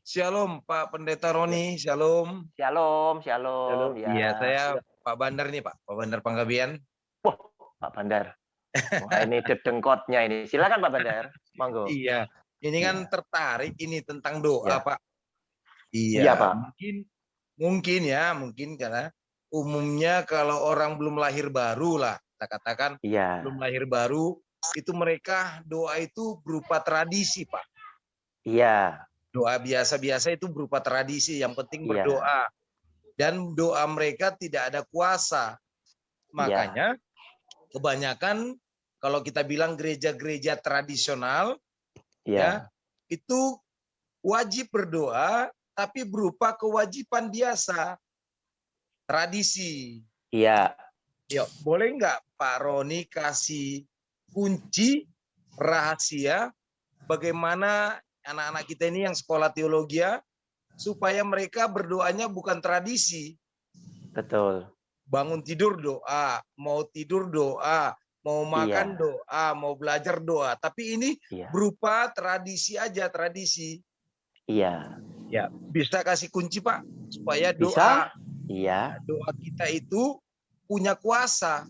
Shalom Pak Pendeta Roni, shalom. Shalom. Shalom. Ya. Iya, saya Pak Bandar nih Pak Bandar Panggabean. Wah, Pak Bandar. Wah, ini dedengkotnya ini. Silakan Pak Bandar. Monggo. Iya, ini kan tertarik ini tentang doa Ya. Pak. Iya, Pak. Mungkin karena umumnya kalau orang belum lahir baru lah, kita katakan Iya. belum lahir baru, itu mereka doa itu berupa tradisi Pak. Iya. Doa biasa-biasa itu berupa tradisi, yang penting Iya. berdoa. Dan doa mereka tidak ada kuasa. Makanya kebanyakan kalau kita bilang gereja-gereja tradisional, ya, itu wajib berdoa, tapi berupa kewajiban biasa, tradisi. Iya. Ya, boleh nggak Pak Roni kasih kunci rahasia bagaimana anak-anak kita ini yang sekolah teologi supaya mereka berdoanya bukan tradisi. Betul. Bangun tidur doa, mau tidur doa, mau makan doa, mau belajar doa. Tapi ini berupa tradisi aja, tradisi. Iya. Ya, bisa kasih kunci Pak supaya Bisa? doa kita itu punya kuasa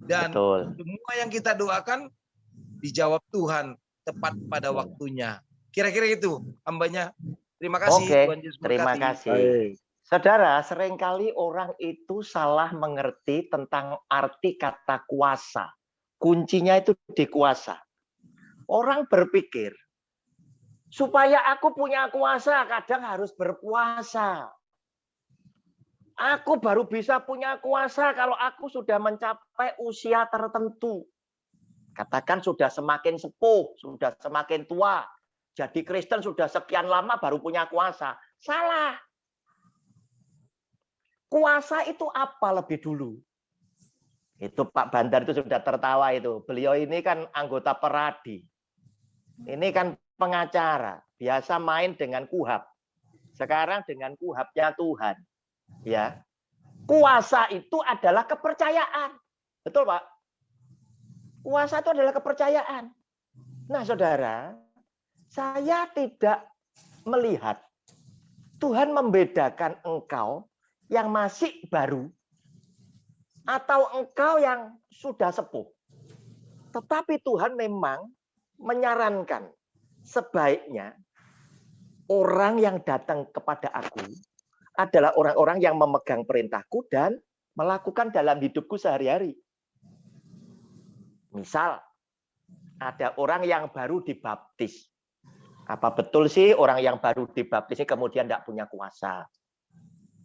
dan semua yang kita doakan dijawab Tuhan tepat pada waktunya. Kira-kira itu hambanya. Terima kasih. Oke, Tuhan Yesus terima berkati. kasih. Saudara, seringkali orang itu salah mengerti tentang arti kata kuasa. Kuncinya itu di kuasa. Orang berpikir, supaya aku punya kuasa, kadang harus berpuasa. Aku baru bisa punya kuasa kalau aku sudah mencapai usia tertentu. Katakan sudah semakin sepuh, sudah semakin tua. Jadi Kristen sudah sekian lama baru punya kuasa. Salah. Kuasa itu apa lebih dulu? Itu Pak Bandar itu sudah tertawa itu. Beliau ini kan anggota Peradi. Ini kan pengacara. Biasa main dengan kuhab. Sekarang dengan kuhabnya Tuhan. Ya, kuasa itu adalah kepercayaan. Betul Pak? Kuasa itu adalah kepercayaan. Nah saudara, saya tidak melihat Tuhan membedakan engkau yang masih baru atau engkau yang sudah sepuh. Tetapi Tuhan memang menyarankan sebaiknya orang yang datang kepada aku adalah orang-orang yang memegang perintahku dan melakukan dalam hidupku sehari-hari. Misal, ada orang yang baru dibaptis. Apa betul sih orang yang baru dibaptis ini kemudian tidak punya kuasa?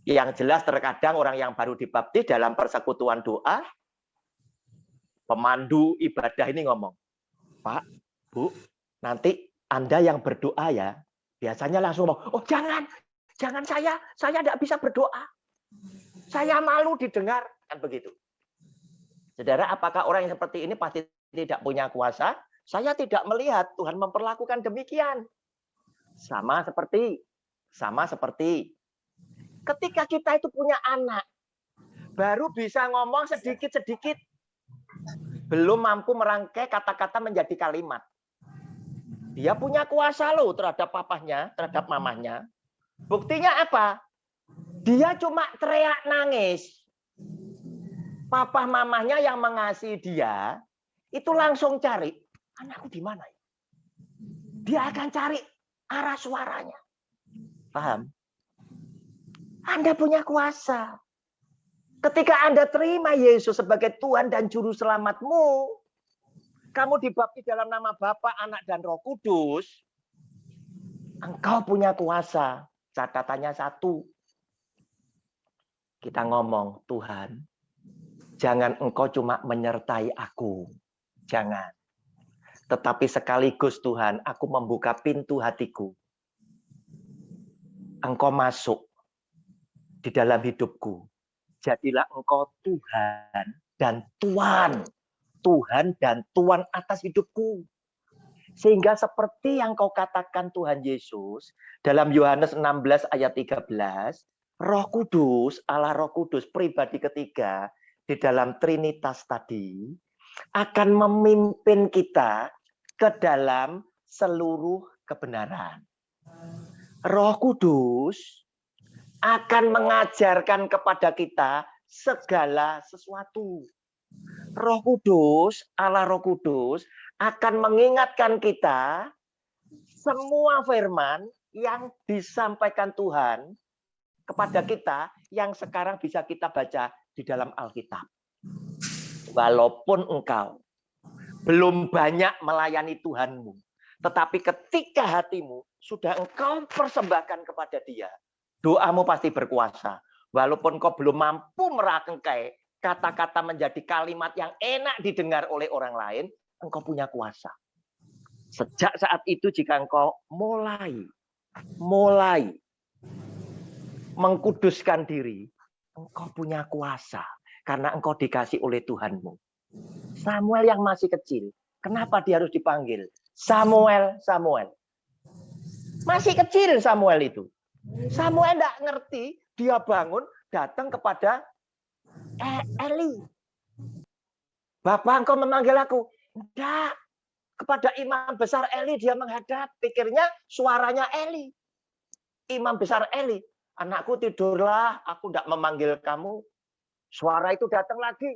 Yang jelas terkadang orang yang baru dibaptis dalam persekutuan doa, pemandu ibadah ini ngomong, Pak, Bu, nanti Anda yang berdoa ya. Biasanya langsung ngomong, oh jangan saya tidak bisa berdoa. Saya malu didengar, kan begitu. Saudara, apakah orang yang seperti ini pasti tidak punya kuasa? Saya tidak melihat Tuhan memperlakukan demikian. Sama seperti ketika kita itu punya anak, baru bisa ngomong sedikit-sedikit, belum mampu merangkai kata-kata menjadi kalimat. Dia punya kuasa loh terhadap papahnya, terhadap mamahnya. Buktinya apa? Dia cuma teriak nangis. Papa mamahnya yang mengasihi dia, itu langsung cari, anakku di mana ya? Dia akan cari arah suaranya. Paham? Anda punya kuasa. Ketika Anda terima Yesus sebagai Tuhan dan Juru Selamatmu, kamu dibaptis dalam nama Bapa, Anak, dan Roh Kudus, engkau punya kuasa. Catatannya satu. Kita ngomong, Tuhan, jangan engkau cuma menyertai aku. Jangan. Tetapi sekaligus Tuhan, aku membuka pintu hatiku. Engkau masuk di dalam hidupku. Jadilah engkau Tuhan dan Tuan. Tuhan dan Tuan atas hidupku. Sehingga seperti yang kau katakan Tuhan Yesus, dalam Yohanes 16 ayat 13, Roh Kudus, Allah Roh Kudus, pribadi ketiga, di dalam Trinitas tadi, akan memimpin kita ke dalam seluruh kebenaran. Roh Kudus akan mengajarkan kepada kita segala sesuatu. Roh Kudus, Allah Roh Kudus, akan mengingatkan kita semua firman yang disampaikan Tuhan kepada kita yang sekarang bisa kita baca di dalam Alkitab. Walaupun engkau belum banyak melayani Tuhanmu, tetapi ketika hatimu sudah engkau persembahkan kepada Dia, doamu pasti berkuasa. Walaupun kau belum mampu merangkai kata-kata menjadi kalimat yang enak didengar oleh orang lain, engkau punya kuasa. Sejak saat itu jika engkau mulai mengkuduskan diri, engkau punya kuasa. Karena engkau dikasih oleh Tuhanmu. Samuel yang masih kecil, kenapa dia harus dipanggil? Samuel. Masih kecil Samuel itu. Samuel tidak ngerti, dia bangun, datang kepada Eli. Bapak, engkau memanggil aku. Tidak. Kepada imam besar Eli dia menghadap. Pikirnya suaranya Eli. Imam besar Eli. Anakku tidurlah, aku tidak memanggil kamu. Suara itu datang lagi.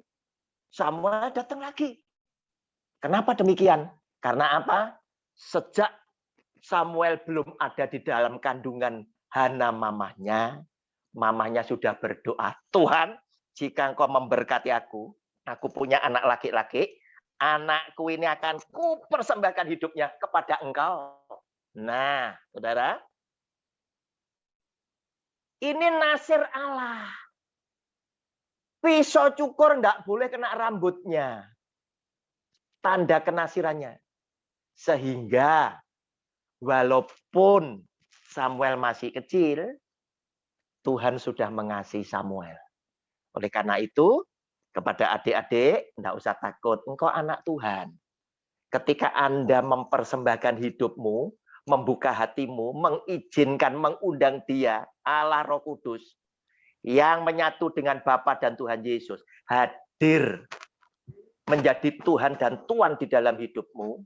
Samuel datang lagi. Kenapa demikian? Karena apa? Sejak Samuel belum ada di dalam kandungan Hana mamahnya sudah berdoa, Tuhan, jika engkau memberkati aku punya anak laki-laki, anakku ini akan kupersembahkan hidupnya kepada engkau. Nah, saudara, ini nasir Allah. Pisau cukur tidak boleh kena rambutnya. Tanda kenasirannya. Sehingga walaupun Samuel masih kecil, Tuhan sudah mengasihi Samuel. Oleh karena itu, kepada adik-adik, tidak usah takut. Engkau anak Tuhan. Ketika Anda mempersembahkan hidupmu, membuka hatimu, mengizinkan, mengundang Dia, Allah Roh Kudus, yang menyatu dengan Bapa dan Tuhan Yesus, hadir menjadi Tuhan dan Tuan di dalam hidupmu,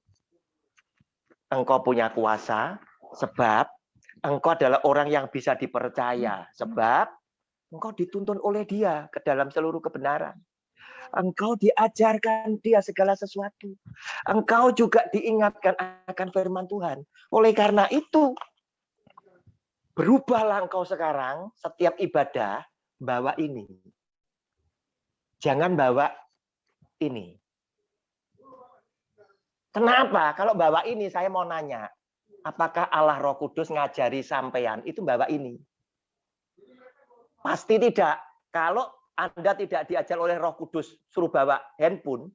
engkau punya kuasa, sebab engkau adalah orang yang bisa dipercaya, sebab engkau dituntun oleh Dia ke dalam seluruh kebenaran. Engkau diajarkan dia segala sesuatu. Engkau juga diingatkan akan firman Tuhan. Oleh karena itu, berubahlah engkau sekarang setiap ibadah bawa ini. Jangan bawa ini. Kenapa? Kalau bawa ini saya mau nanya, apakah Allah Roh Kudus ngajari sampean itu bawa ini? Pasti tidak. Kalau Anda tidak diajar oleh Roh Kudus suruh bawa handphone,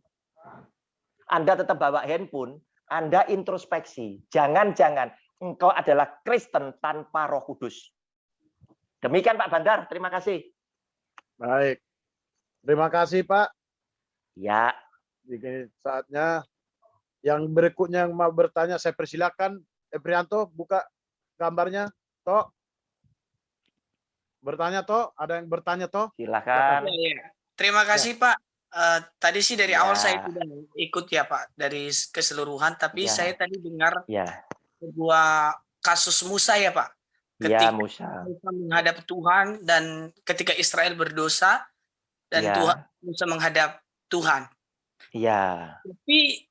Anda tetap bawa handphone, Anda introspeksi. Jangan-jangan engkau adalah Kristen tanpa Roh Kudus. Demikian Pak Bandar, terima kasih. Baik. Terima kasih Pak. Ya, Jadi saatnya yang berikutnya yang mau bertanya saya persilakan. Eprianto buka gambarnya. Toh. Bertanya Toh, ada yang bertanya Toh? silakan. Ya. Terima kasih Pak. Tadi sih dari Ya. awal saya tidak ikut ya Pak dari keseluruhan, tapi Ya. saya tadi dengar Ya, sebuah kasus Musa ya Pak. ya Ketika Musa. Musa menghadap Tuhan dan ketika Israel berdosa dan Ya. Tuhan Musa menghadap Tuhan. Ya, Tapi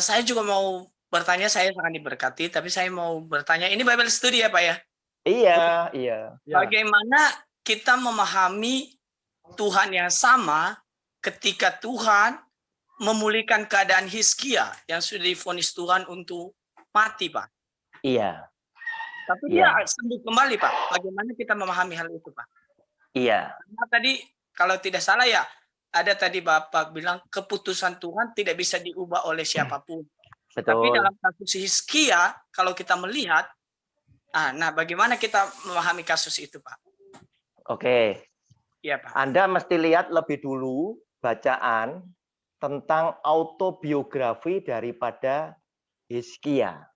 saya juga mau bertanya, saya sangat diberkati, tapi saya mau bertanya, ini Bible study ya Pak ya? iya. Ya. Bagaimana kita memahami Tuhan yang sama ketika Tuhan memulihkan keadaan Hizkia yang sudah divonis Tuhan untuk mati, Pak. Iya, Tapi Iya. dia sembuh kembali, Pak. Bagaimana kita memahami hal itu, Pak? iya, Karena tadi kalau tidak salah ya, ada tadi Bapak bilang keputusan Tuhan tidak bisa diubah oleh siapapun. Tapi betul. dalam kasus Hizkia, kalau kita melihat, nah bagaimana kita memahami kasus itu, Pak? Oke, Iya, Pak. Anda mesti lihat lebih dulu bacaan tentang autobiografi daripada Hizkia.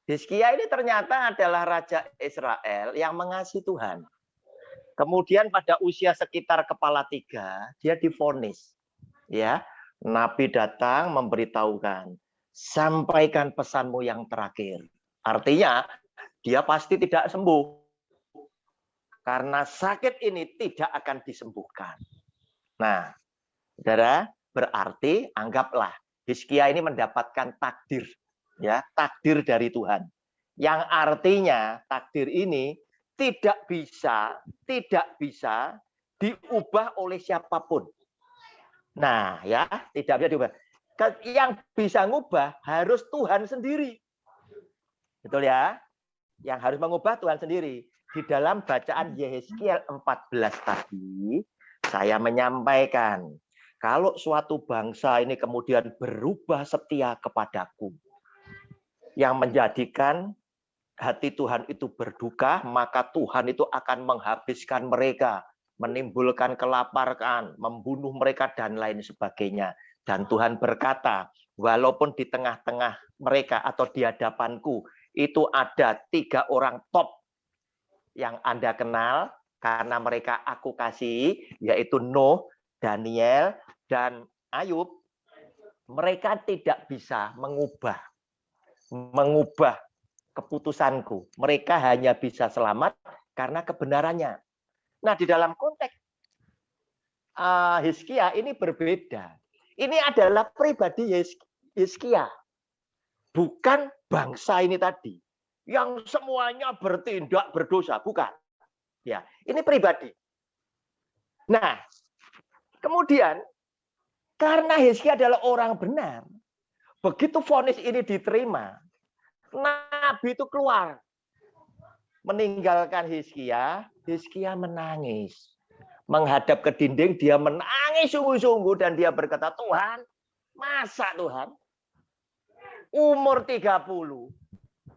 Hizkia ini ternyata adalah raja Israel yang mengasihi Tuhan. Kemudian pada usia sekitar kepala 3, dia divonis. Ya, Nabi datang memberitahukan, sampaikan pesanmu yang terakhir. Artinya, dia pasti tidak sembuh. Karena sakit ini tidak akan disembuhkan. Nah, saudara, berarti anggaplah Hizkia ini mendapatkan takdir. Ya, takdir dari Tuhan. Yang artinya takdir ini tidak bisa diubah oleh siapapun. Nah, ya, tidak bisa diubah. Yang bisa ngubah harus Tuhan sendiri. Betul ya? Yang harus mengubah Tuhan sendiri. Di dalam bacaan Yehezkiel 14 tadi, saya menyampaikan, kalau suatu bangsa ini kemudian berubah setia kepadaku, yang menjadikan hati Tuhan itu berduka, maka Tuhan itu akan menghabiskan mereka, menimbulkan kelaparan, membunuh mereka, dan lain sebagainya. Dan Tuhan berkata, walaupun di tengah-tengah mereka atau di hadapanku, itu ada 3 orang top yang Anda kenal, karena mereka aku kasih, yaitu Nuh, Daniel, dan Ayub. Mereka tidak bisa mengubah keputusanku. Mereka hanya bisa selamat karena kebenarannya. Nah, di dalam konteks Hizkia ini berbeda. Ini adalah pribadi Hizkia. Bukan bangsa ini tadi. Yang semuanya bertindak berdosa. Bukan. Ya, ini pribadi. Nah, kemudian, karena Hizkia adalah orang benar, begitu vonis ini diterima, Nabi itu keluar meninggalkan Hizkia. Hizkia menangis, menghadap ke dinding, dia menangis sungguh-sungguh dan dia berkata, Tuhan, masa Tuhan umur 30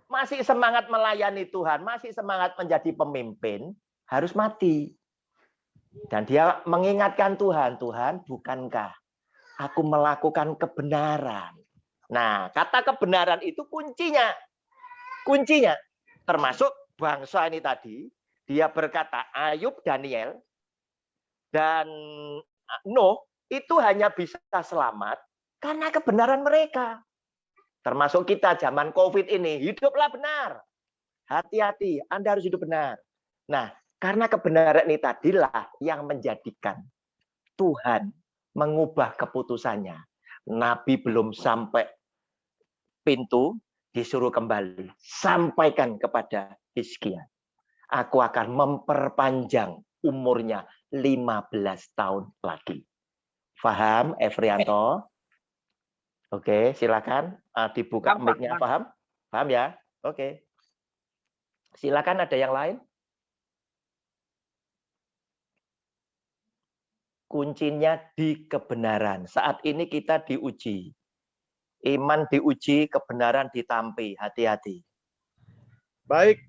masih semangat melayani Tuhan, masih semangat menjadi pemimpin, harus mati. Dan dia mengingatkan Tuhan, Tuhan, bukankah aku melakukan kebenaran? Nah, kata kebenaran itu kuncinya. Kuncinya, termasuk bangsa ini tadi, dia berkata, Ayub, Daniel, dan Nuh, itu hanya bisa selamat karena kebenaran mereka. Termasuk kita zaman COVID ini, hiduplah benar. Hati-hati, Anda harus hidup benar. Nah, karena kebenaran ini tadilah yang menjadikan Tuhan mengubah keputusannya. Nabi belum sampai pintu, disuruh kembali. Sampaikan kepada Hizkia, aku akan memperpanjang umurnya 15 tahun lagi. Faham, Efrianto? Oke, silakan dibuka Paham, Pak. mic-nya. Paham? Paham ya? Oke. Silakan, ada yang lain? Kuncinya di kebenaran. Saat ini kita diuji. Iman diuji, kebenaran ditampi. Hati-hati. Baik,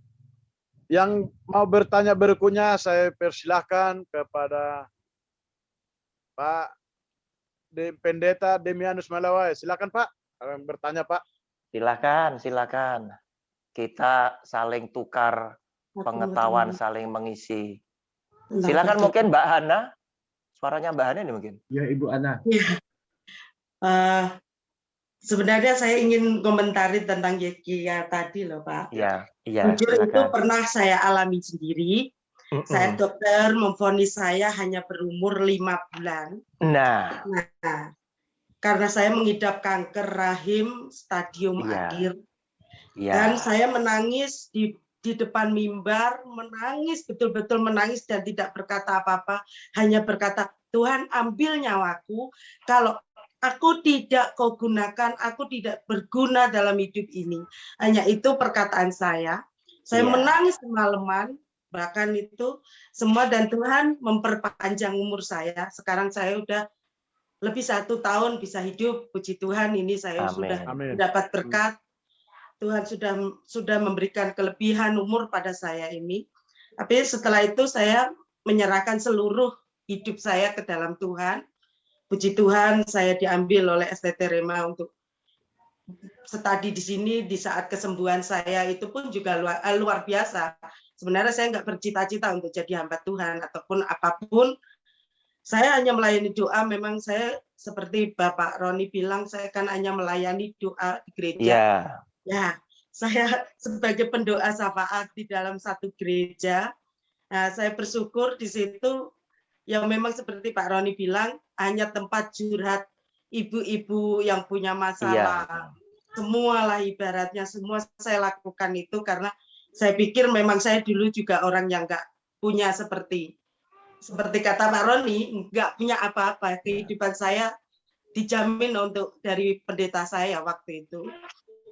yang mau bertanya berikutnya saya persilahkan kepada Pak Pendeta Demianus Malawai. Silakan Pak, yang bertanya Pak. Silakan. Kita saling tukar pengetahuan, saling mengisi. Silakan mungkin Mbak Hana. Suaranya Mbak Hana ini mungkin. Ya, Ibu Ana. Sebenarnya saya ingin komentari tentang Hizkia tadi loh Pak. Iya, Jujur itu silakan. pernah saya alami sendiri. Saya dokter memvonis saya hanya berumur 5 bulan. Nah, Karena saya mengidap kanker rahim stadium akhir. Dan ya, saya menangis di depan mimbar, menangis, betul-betul menangis dan tidak berkata apa-apa. Hanya berkata, Tuhan ambil nyawaku, kalau aku tidak kau gunakan, aku tidak berguna dalam hidup ini. Hanya itu perkataan saya. Saya Iya. menangis semalaman, bahkan itu semua, dan Tuhan memperpanjang umur saya. Sekarang saya udah lebih 1 tahun bisa hidup, puji Tuhan. Ini saya Amin. sudah Amin. mendapat berkat. Tuhan sudah memberikan kelebihan umur pada saya ini. Tapi setelah itu saya menyerahkan seluruh hidup saya ke dalam Tuhan. Puji Tuhan, saya diambil oleh STT Rema untuk studi di sini. Di saat kesembuhan saya itu pun juga luar biasa. Sebenarnya saya nggak bercita-cita untuk jadi hamba Tuhan ataupun apapun. Saya hanya melayani doa. Memang saya seperti Bapak Roni bilang, saya kan hanya melayani doa di gereja. Iya. Ya, saya sebagai pendoa syafaat di dalam satu gereja. Nah, saya bersyukur di situ. Yang memang seperti Pak Roni bilang, hanya tempat curhat ibu-ibu yang punya masalah. Semualah ibaratnya, semua saya lakukan itu karena saya pikir memang saya dulu juga orang yang nggak punya seperti kata Pak Roni, nggak punya apa-apa. Kehidupan saya dijamin untuk dari pendeta saya waktu itu.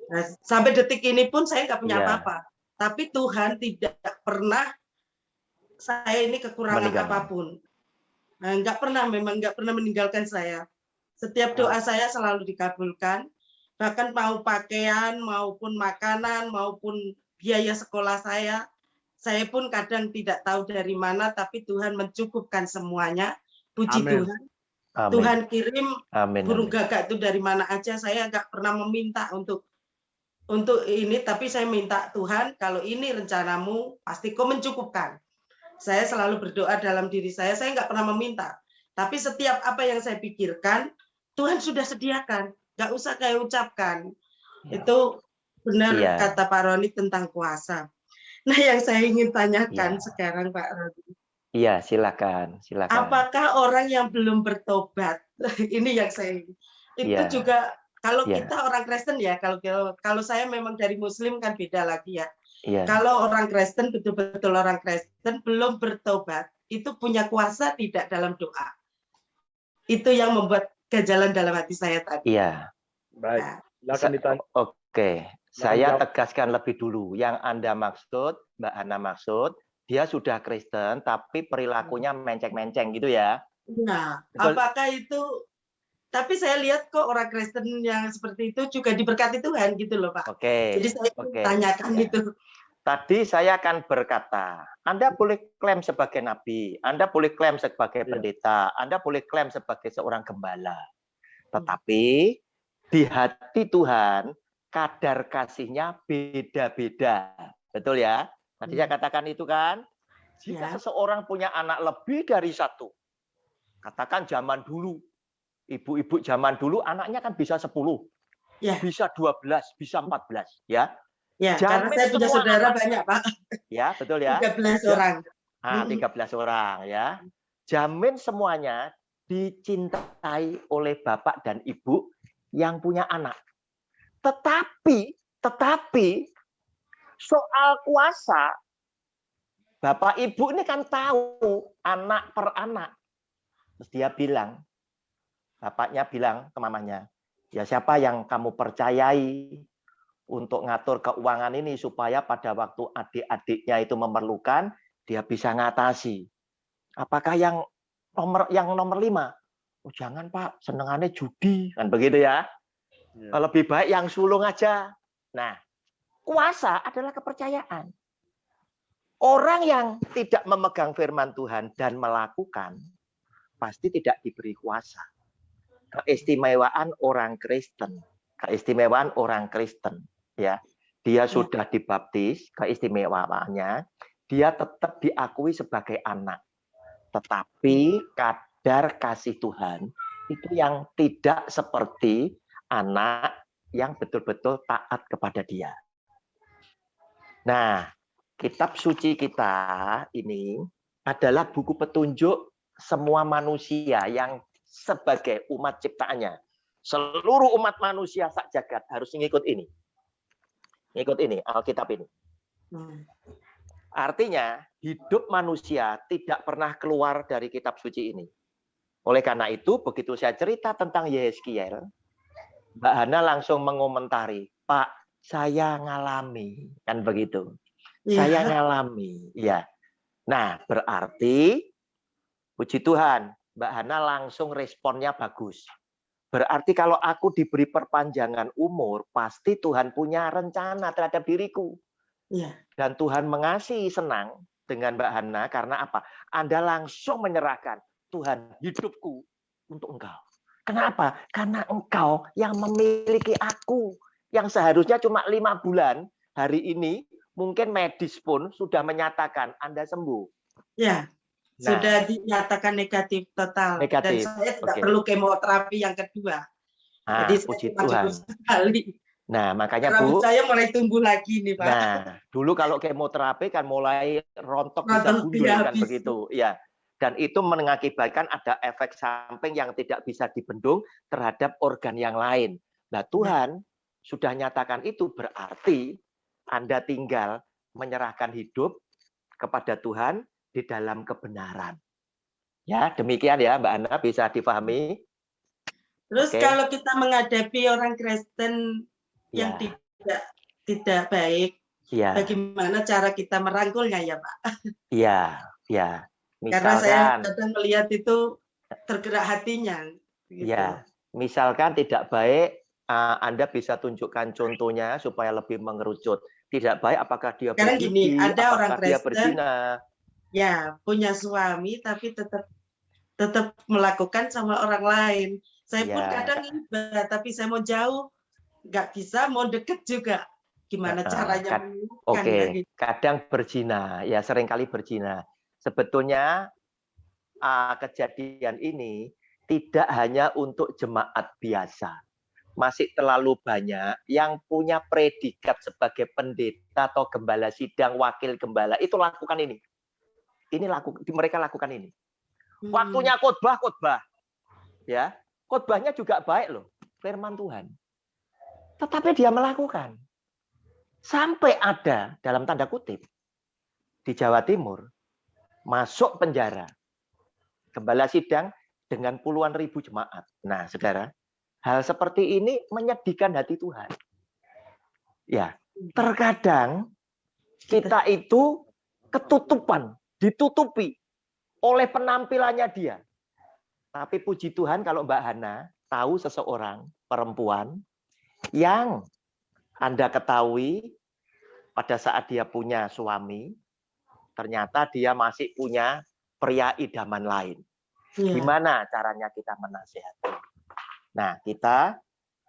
Nah, sampai detik ini pun saya nggak punya apa-apa. Tapi Tuhan tidak pernah saya ini kekurangan apapun. Nah, nggak pernah meninggalkan saya. Setiap doa saya selalu dikabulkan. Bahkan mau pakaian, maupun makanan, maupun biaya sekolah saya pun kadang tidak tahu dari mana, tapi Tuhan mencukupkan semuanya. Puji Amin. Tuhan. Amin. Tuhan kirim Amin. burung gagak itu dari mana aja. Saya nggak pernah meminta untuk ini, tapi saya minta Tuhan, kalau ini rencanamu, pasti kau mencukupkan. Saya selalu berdoa dalam diri saya nggak pernah meminta. Tapi setiap apa yang saya pikirkan, Tuhan sudah sediakan. Nggak usah kayak ucapkan. Itu benar kata Pak Roni tentang kuasa. Nah, yang saya ingin tanyakan sekarang Pak Roni. Iya, silakan. Apakah orang yang belum bertobat, ini yang saya itu juga, kalau kita orang Kristen ya, kalau saya memang dari Muslim kan beda lagi ya. Kalau orang Kristen, betul-betul orang Kristen belum bertobat, itu punya kuasa tidak dalam doa. Itu yang membuat kejalan dalam hati saya tadi. Iya. Baik, silakan ditanya. Oke, saya tegaskan lebih dulu. Yang Anda maksud, Mbak Hana maksud, dia sudah Kristen, tapi perilakunya menceng-menceng gitu ya? Nah, apakah itu? Tapi saya lihat kok orang Kristen yang seperti itu juga diberkati Tuhan gitu loh Pak. Oke. Jadi saya tanyakan itu. Tadi saya akan berkata, Anda boleh klaim sebagai nabi, Anda boleh klaim sebagai pendeta, Anda boleh klaim sebagai seorang gembala. Tetapi di hati Tuhan, kadar kasihnya beda-beda. Betul ya? Tadi saya katakan itu kan, jika seseorang punya anak lebih dari 1, katakan zaman dulu, ibu-ibu zaman dulu anaknya kan bisa 10, bisa 12, bisa 14, ya. Ya, karena saya punya saudara banyak, Pak. Ya, betul ya. 13 orang. 13 orang ya. Jamin semuanya dicintai oleh bapak dan ibu yang punya anak. Tetapi soal kuasa, bapak ibu ini kan tahu anak per anak. Terus dia bilang, bapaknya bilang ke mamanya, ya siapa yang kamu percayai untuk ngatur keuangan ini supaya pada waktu adik-adiknya itu memerlukan, dia bisa ngatasi. Apakah yang nomor 5? Oh, jangan Pak, senengannya judi, kan begitu ya. Lebih baik yang sulung aja. Nah, kuasa adalah kepercayaan. Orang yang tidak memegang firman Tuhan dan melakukan, pasti tidak diberi kuasa. Keistimewaan orang Kristen, ya, dia sudah dibaptis, keistimewaannya, dia tetap diakui sebagai anak. Tetapi kadar kasih Tuhan itu yang tidak seperti anak yang betul-betul taat kepada dia. Nah, kitab suci kita ini adalah buku petunjuk semua manusia yang sebagai umat ciptaannya. Seluruh umat manusia sak jagat harus ngikut ini. Ngikut ini, Alkitab ini. Artinya, hidup manusia tidak pernah keluar dari kitab suci ini. Oleh karena itu, begitu saya cerita tentang Yehezkiel, Mbak Hana langsung mengomentari, Pak, saya ngalami. Kan begitu. Saya ngalami. Ya. Nah, berarti, puji Tuhan, Mbak Hana langsung responnya bagus. Berarti kalau aku diberi perpanjangan umur, pasti Tuhan punya rencana terhadap diriku. Dan Tuhan mengasihi, senang dengan Mbak Hana karena apa? Anda langsung menyerahkan, Tuhan, hidupku untuk Engkau. Kenapa? Karena Engkau yang memiliki aku, yang seharusnya cuma 5 bulan, hari ini mungkin medis pun sudah menyatakan Anda sembuh. Ya, sudah dinyatakan negatif total. Negatif. Dan saya tidak perlu kemoterapi yang kedua. Jadi puji saya Tuhan. Sekali. Nah, makanya rambut Bu, saya mulai tumbuh lagi nih, Pak. Nah, dulu kalau kemoterapi kan mulai rontok bisa gundul kan begitu. Ya. Dan itu mengakibatkan ada efek samping yang tidak bisa dibendung terhadap organ yang lain. Nah, Tuhan sudah nyatakan itu, berarti Anda tinggal menyerahkan hidup kepada Tuhan di dalam kebenaran. Ya, demikian ya Mbak Ana, bisa difahami. Terus kalau kita menghadapi orang Kristen yang tidak baik, bagaimana cara kita merangkulnya ya Pak? Iya. Misalkan, karena saya kadang melihat itu tergerak hatinya. Gitu. Ya, misalkan tidak baik, Anda bisa tunjukkan contohnya supaya lebih mengerucut. Tidak baik apakah dia berjudi, gini, ada orang dia Kristen, berzina. Ya, punya suami tapi tetap melakukan sama orang lain. Saya pun kadang ibadah, tapi saya mau jauh, nggak bisa, mau deket juga. Gimana caranya menemukan? Kadang berzina, ya seringkali berzina. Sebetulnya kejadian ini tidak hanya untuk jemaat biasa. Masih terlalu banyak yang punya predikat sebagai pendeta atau gembala sidang, wakil gembala, itu lakukan ini. Mereka lakukan ini. Waktunya khotbah. Ya, khotbahnya juga baik loh, firman Tuhan. Tetapi dia melakukan. Sampai ada dalam tanda kutip di Jawa Timur masuk penjara gembala sidang dengan puluhan ribu jemaat. Nah, saudara, hal seperti ini menyedihkan hati Tuhan. Ya, terkadang kita itu ditutupi oleh penampilannya dia. Tapi puji Tuhan kalau Mbak Hana tahu seseorang perempuan yang Anda ketahui pada saat dia punya suami, ternyata dia masih punya pria idaman lain. Gimana caranya kita menasihati? Nah, kita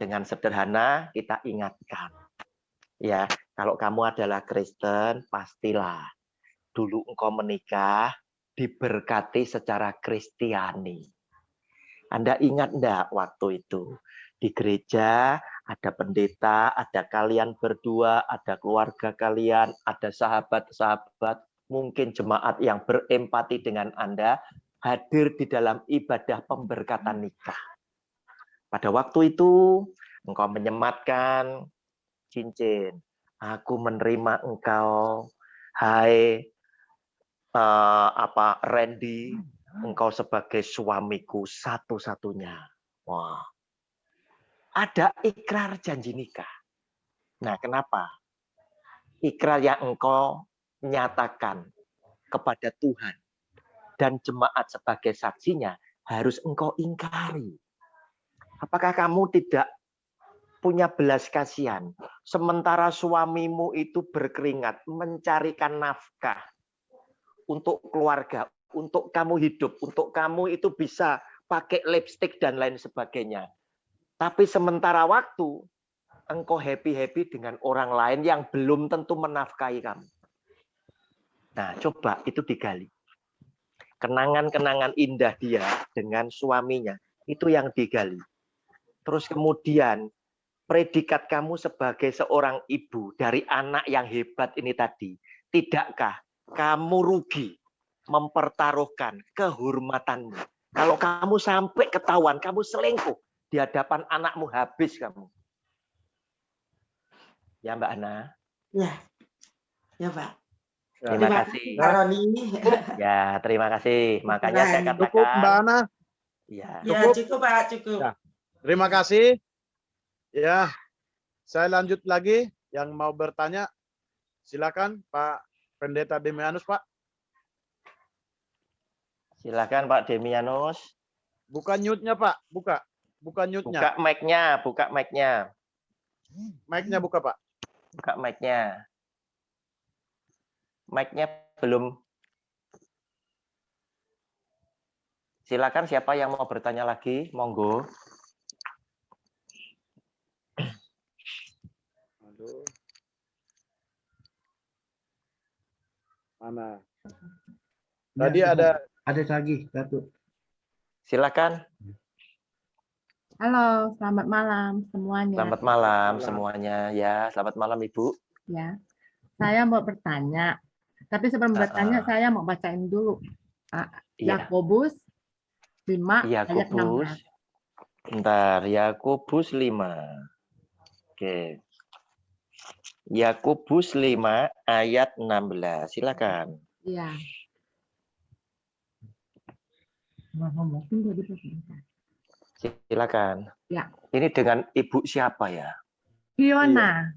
dengan sederhana kita ingatkan. Ya, kalau kamu adalah Kristen, pastilah dulu engkau menikah diberkati secara Kristiani. Anda ingat enggak waktu itu di gereja ada pendeta, ada kalian berdua, ada keluarga kalian, ada sahabat-sahabat, mungkin jemaat yang berempati dengan Anda, hadir di dalam ibadah pemberkatan nikah. Pada waktu itu engkau menyematkan cincin. Aku menerima engkau, hai Randy, engkau sebagai suamiku satu-satunya. Wah, ada ikrar janji nikah. Nah, kenapa? Ikrar yang engkau nyatakan kepada Tuhan dan jemaat sebagai saksinya harus engkau ingkari. Apakah kamu tidak punya belas kasihan sementara suamimu itu berkeringat mencarikan nafkah untuk keluarga, untuk kamu hidup, untuk kamu itu bisa pakai lipstik dan lain sebagainya. Tapi sementara waktu engkau happy-happy dengan orang lain yang belum tentu menafkahi kamu. Nah, coba itu digali. Kenangan-kenangan indah dia dengan suaminya, itu yang digali. Terus kemudian, predikat kamu sebagai seorang ibu dari anak yang hebat ini tadi, tidakkah kamu rugi mempertaruhkan kehormatanmu? Kalau kamu sampai ketahuan, kamu selingkuh di hadapan anakmu, habis kamu. Ya, Mbak Ana? Ya, ya Pak. Terima kasih. Pak Roni. Ya, terima kasih. Makanya saya katakan. Cukup, Mbak Ana? Ya, Ya, cukup Pak, cukup. Ya. Terima kasih. Ya, saya lanjut lagi. Yang mau bertanya, silakan Pak Pendeta Demianus, Pak. Silakan Pak Demianus. Buka mute-nya, Pak. Buka mute-nya. Buka mic-nya, buka mic-nya. Mic-nya buka, Pak. Buka mic-nya. Mic-nya belum. Silakan siapa yang mau bertanya lagi, monggo. Aduh. Mana? Tadi ada lagi satu. Silakan. Halo, selamat malam semuanya. Selamat malam semuanya. Ya, selamat malam Ibu. Ya, saya mau bertanya. Tapi sebelum bertanya, saya mau bacain dulu. Yakobus 5 ayat 16. Bentar, Yakobus 5. Oke. Yakobus 5 ayat 16. Silakan. Iya. Silakan. Ya. Ini dengan Ibu siapa ya? Fiona.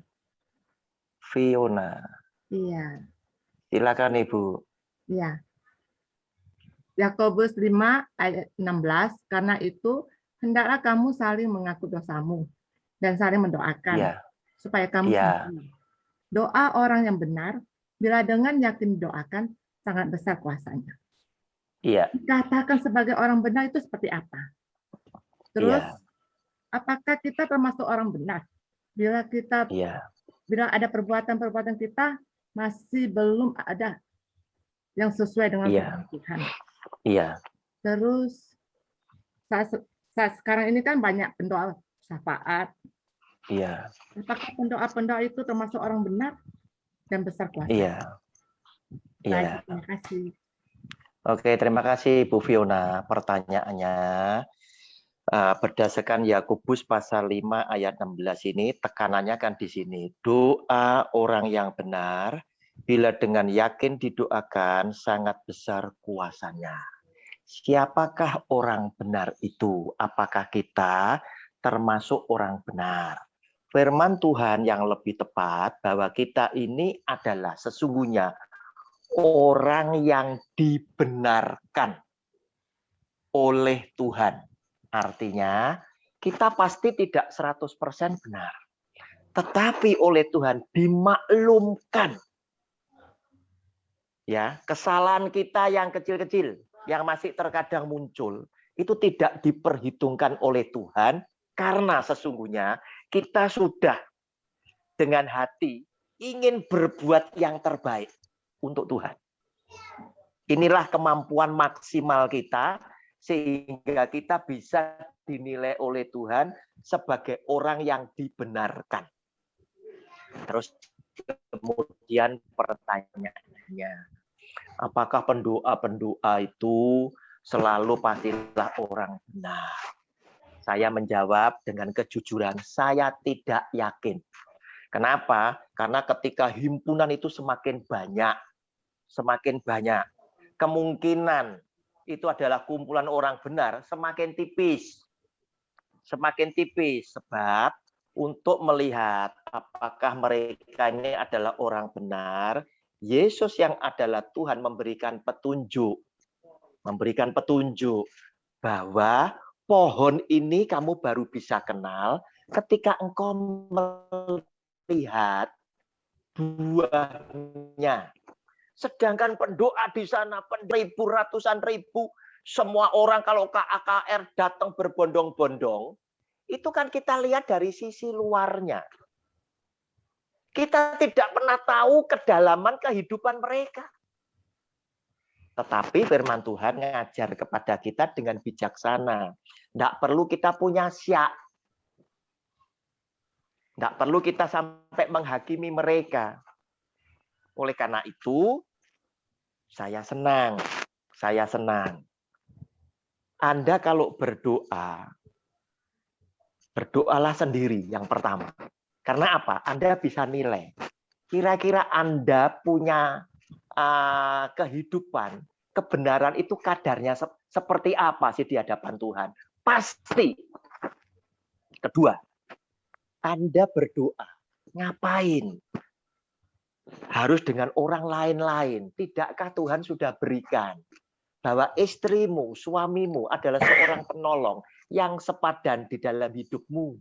Fiona. Iya. Silakan Ibu. Iya. Yakobus 5 ayat 16, karena itu hendaklah kamu saling mengaku dosamu dan saling mendoakan supaya kamu sembuh. Doa orang yang benar bila dengan yakin doakan sangat besar kuasanya. Iya. Dikatakan sebagai orang benar itu seperti apa? Terus apakah kita termasuk orang benar? Bila kita bila ada perbuatan-perbuatan kita masih belum ada yang sesuai dengan firman Tuhan. Iya. Terus saat sekarang ini kan banyak pendoa syafaat. Iya. Apakah pendoa-pendoa itu termasuk orang benar dan besar kuasa? Iya. Baik, terima kasih. Oke, terima kasih Bu Fiona. Pertanyaannya berdasarkan Yakobus pasal 5 ayat 16 ini, tekanannya kan di sini. Doa orang yang benar bila dengan yakin didoakan sangat besar kuasanya. Siapakah orang benar itu? Apakah kita termasuk orang benar? Firman Tuhan yang lebih tepat bahwa kita ini adalah sesungguhnya orang yang dibenarkan oleh Tuhan. Artinya kita pasti tidak 100% benar. Tetapi oleh Tuhan dimaklumkan. Ya, kesalahan kita yang kecil-kecil yang masih terkadang muncul itu tidak diperhitungkan oleh Tuhan karena sesungguhnya kita sudah dengan hati ingin berbuat yang terbaik untuk Tuhan. Inilah kemampuan maksimal kita sehingga kita bisa dinilai oleh Tuhan sebagai orang yang dibenarkan. Terus kemudian pertanyaannya, apakah pendoa-pendoa itu selalu pastilah orang benar. Saya menjawab dengan kejujuran, saya tidak yakin. Kenapa? Karena ketika himpunan itu semakin banyak, kemungkinan itu adalah kumpulan orang benar semakin tipis. Semakin tipis, sebab untuk melihat apakah mereka ini adalah orang benar, Yesus yang adalah Tuhan memberikan petunjuk bahwa pohon ini kamu baru bisa kenal ketika engkau melihat buahnya. Sedangkan pendoa di sana, ratusan ribu, semua orang kalau KAKR datang berbondong-bondong, itu kan kita lihat dari sisi luarnya. Kita tidak pernah tahu kedalaman kehidupan mereka. Tetapi firman Tuhan mengajar kepada kita dengan bijaksana. Tidak perlu kita punya syak. Tidak perlu kita sampai menghakimi mereka. Oleh karena itu, saya senang. Anda kalau berdoa, berdoalah sendiri yang pertama. Karena apa? Anda bisa nilai. Kira-kira Anda punya kehidupan, kebenaran itu kadarnya seperti apa sih di hadapan Tuhan? Pasti. Kedua, Anda berdoa. Ngapain? Harus dengan orang lain-lain. Tidakkah Tuhan sudah berikan bahwa istrimu, suamimu adalah seorang penolong yang sepadan di dalam hidupmu?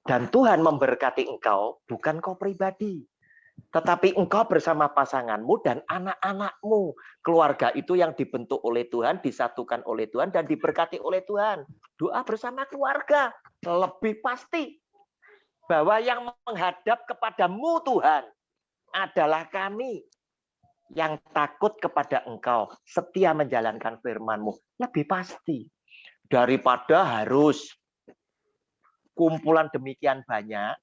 Dan Tuhan memberkati engkau, bukan kau pribadi. Tetapi engkau bersama pasanganmu dan anak-anakmu. Keluarga itu yang dibentuk oleh Tuhan, disatukan oleh Tuhan, dan diberkati oleh Tuhan. Doa bersama keluarga. Lebih pasti bahwa yang menghadap kepadamu Tuhan adalah kami yang takut kepada engkau, setia menjalankan firman-Mu. Lebih pasti. Daripada harus kumpulan demikian banyak,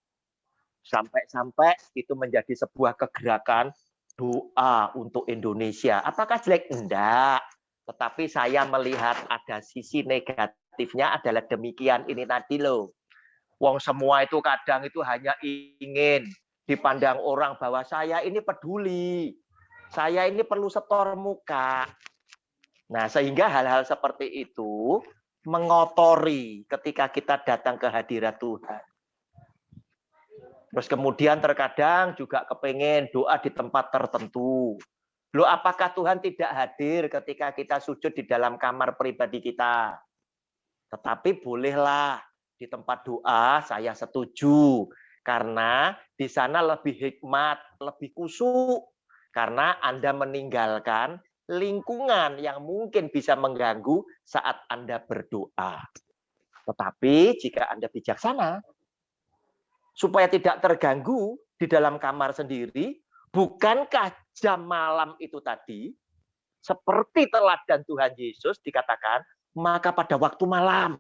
sampai-sampai itu menjadi sebuah kegerakan doa untuk Indonesia. Apakah jelek? Enggak. Tetapi saya melihat ada sisi negatifnya adalah demikian ini tadi loh. Wong semua itu kadang itu hanya ingin dipandang orang bahwa saya ini peduli. Saya ini perlu setor muka. Nah, sehingga hal-hal seperti itu mengotori ketika kita datang ke hadirat Tuhan. Terus kemudian terkadang juga kepengen doa di tempat tertentu. Loh, apakah Tuhan tidak hadir ketika kita sujud di dalam kamar pribadi kita? Tetapi bolehlah di tempat doa, saya setuju. Karena di sana lebih hikmat, lebih kusuk. Karena Anda meninggalkan lingkungan yang mungkin bisa mengganggu saat Anda berdoa. Tetapi jika Anda bijaksana, supaya tidak terganggu di dalam kamar sendiri, bukankah jam malam itu tadi, seperti teladan Tuhan Yesus dikatakan, maka pada waktu malam,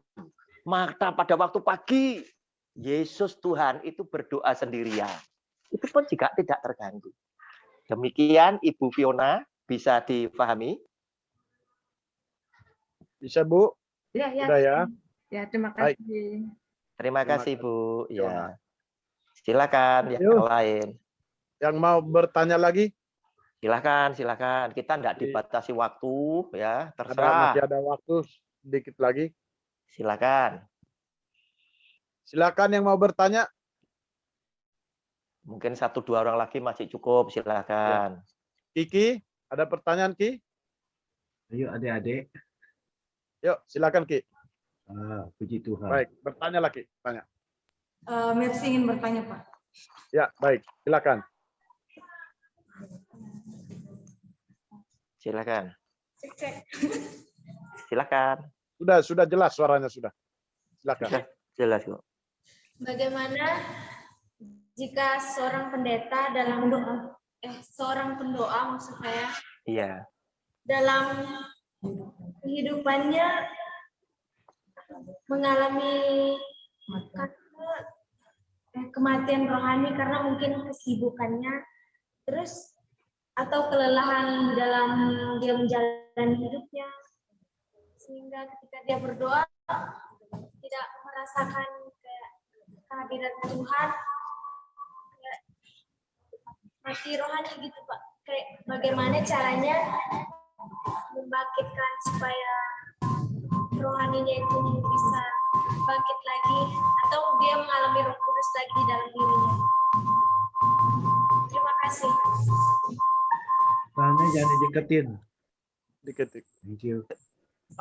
maka pada waktu pagi, Yesus Tuhan itu berdoa sendirian. Itu pun juga tidak terganggu. Demikian Ibu Fiona, bisa dipahami? Bisa, Bu? Ya, ya. Sudah ya? Ya, terima kasih. Terima kasih, Bu. Ya. Silakan yang lain. Yang mau bertanya lagi? Silakan. Kita tidak dibatasi waktu, ya. Terserah. Masih ada waktu sedikit lagi. Silakan. Silakan yang mau bertanya. Mungkin 1-2 orang lagi masih cukup. Silakan. Ya. Kiki, ada pertanyaan Ki? Ayo adik-adik. Yuk, silakan Ki. Puji Tuhan. Baik, bertanya lagi. Tanya. Mercy ingin bertanya, Pak. Ya, baik. Silakan. Silakan. Sudah jelas suaranya sudah. Silakan. Jelas kok. Bagaimana jika seorang pendeta dalam seorang pendoa maksud saya, iya, dalam kehidupannya mengalami kematian rohani karena mungkin kesibukannya, terus atau kelelahan dalam dia menjalani hidupnya, sehingga ketika dia berdoa tidak merasakan kayak kehadiran Tuhan, kayak mati rohani gitu Pak. Kayak bagaimana caranya membangkitkan supaya rohaninya itu bisa bangkit lagi, atau dia mengalami Roh Kudus lagi di dalam dirinya. Terima kasih. Tangannya jangan dideketin. Diketik. Thank you.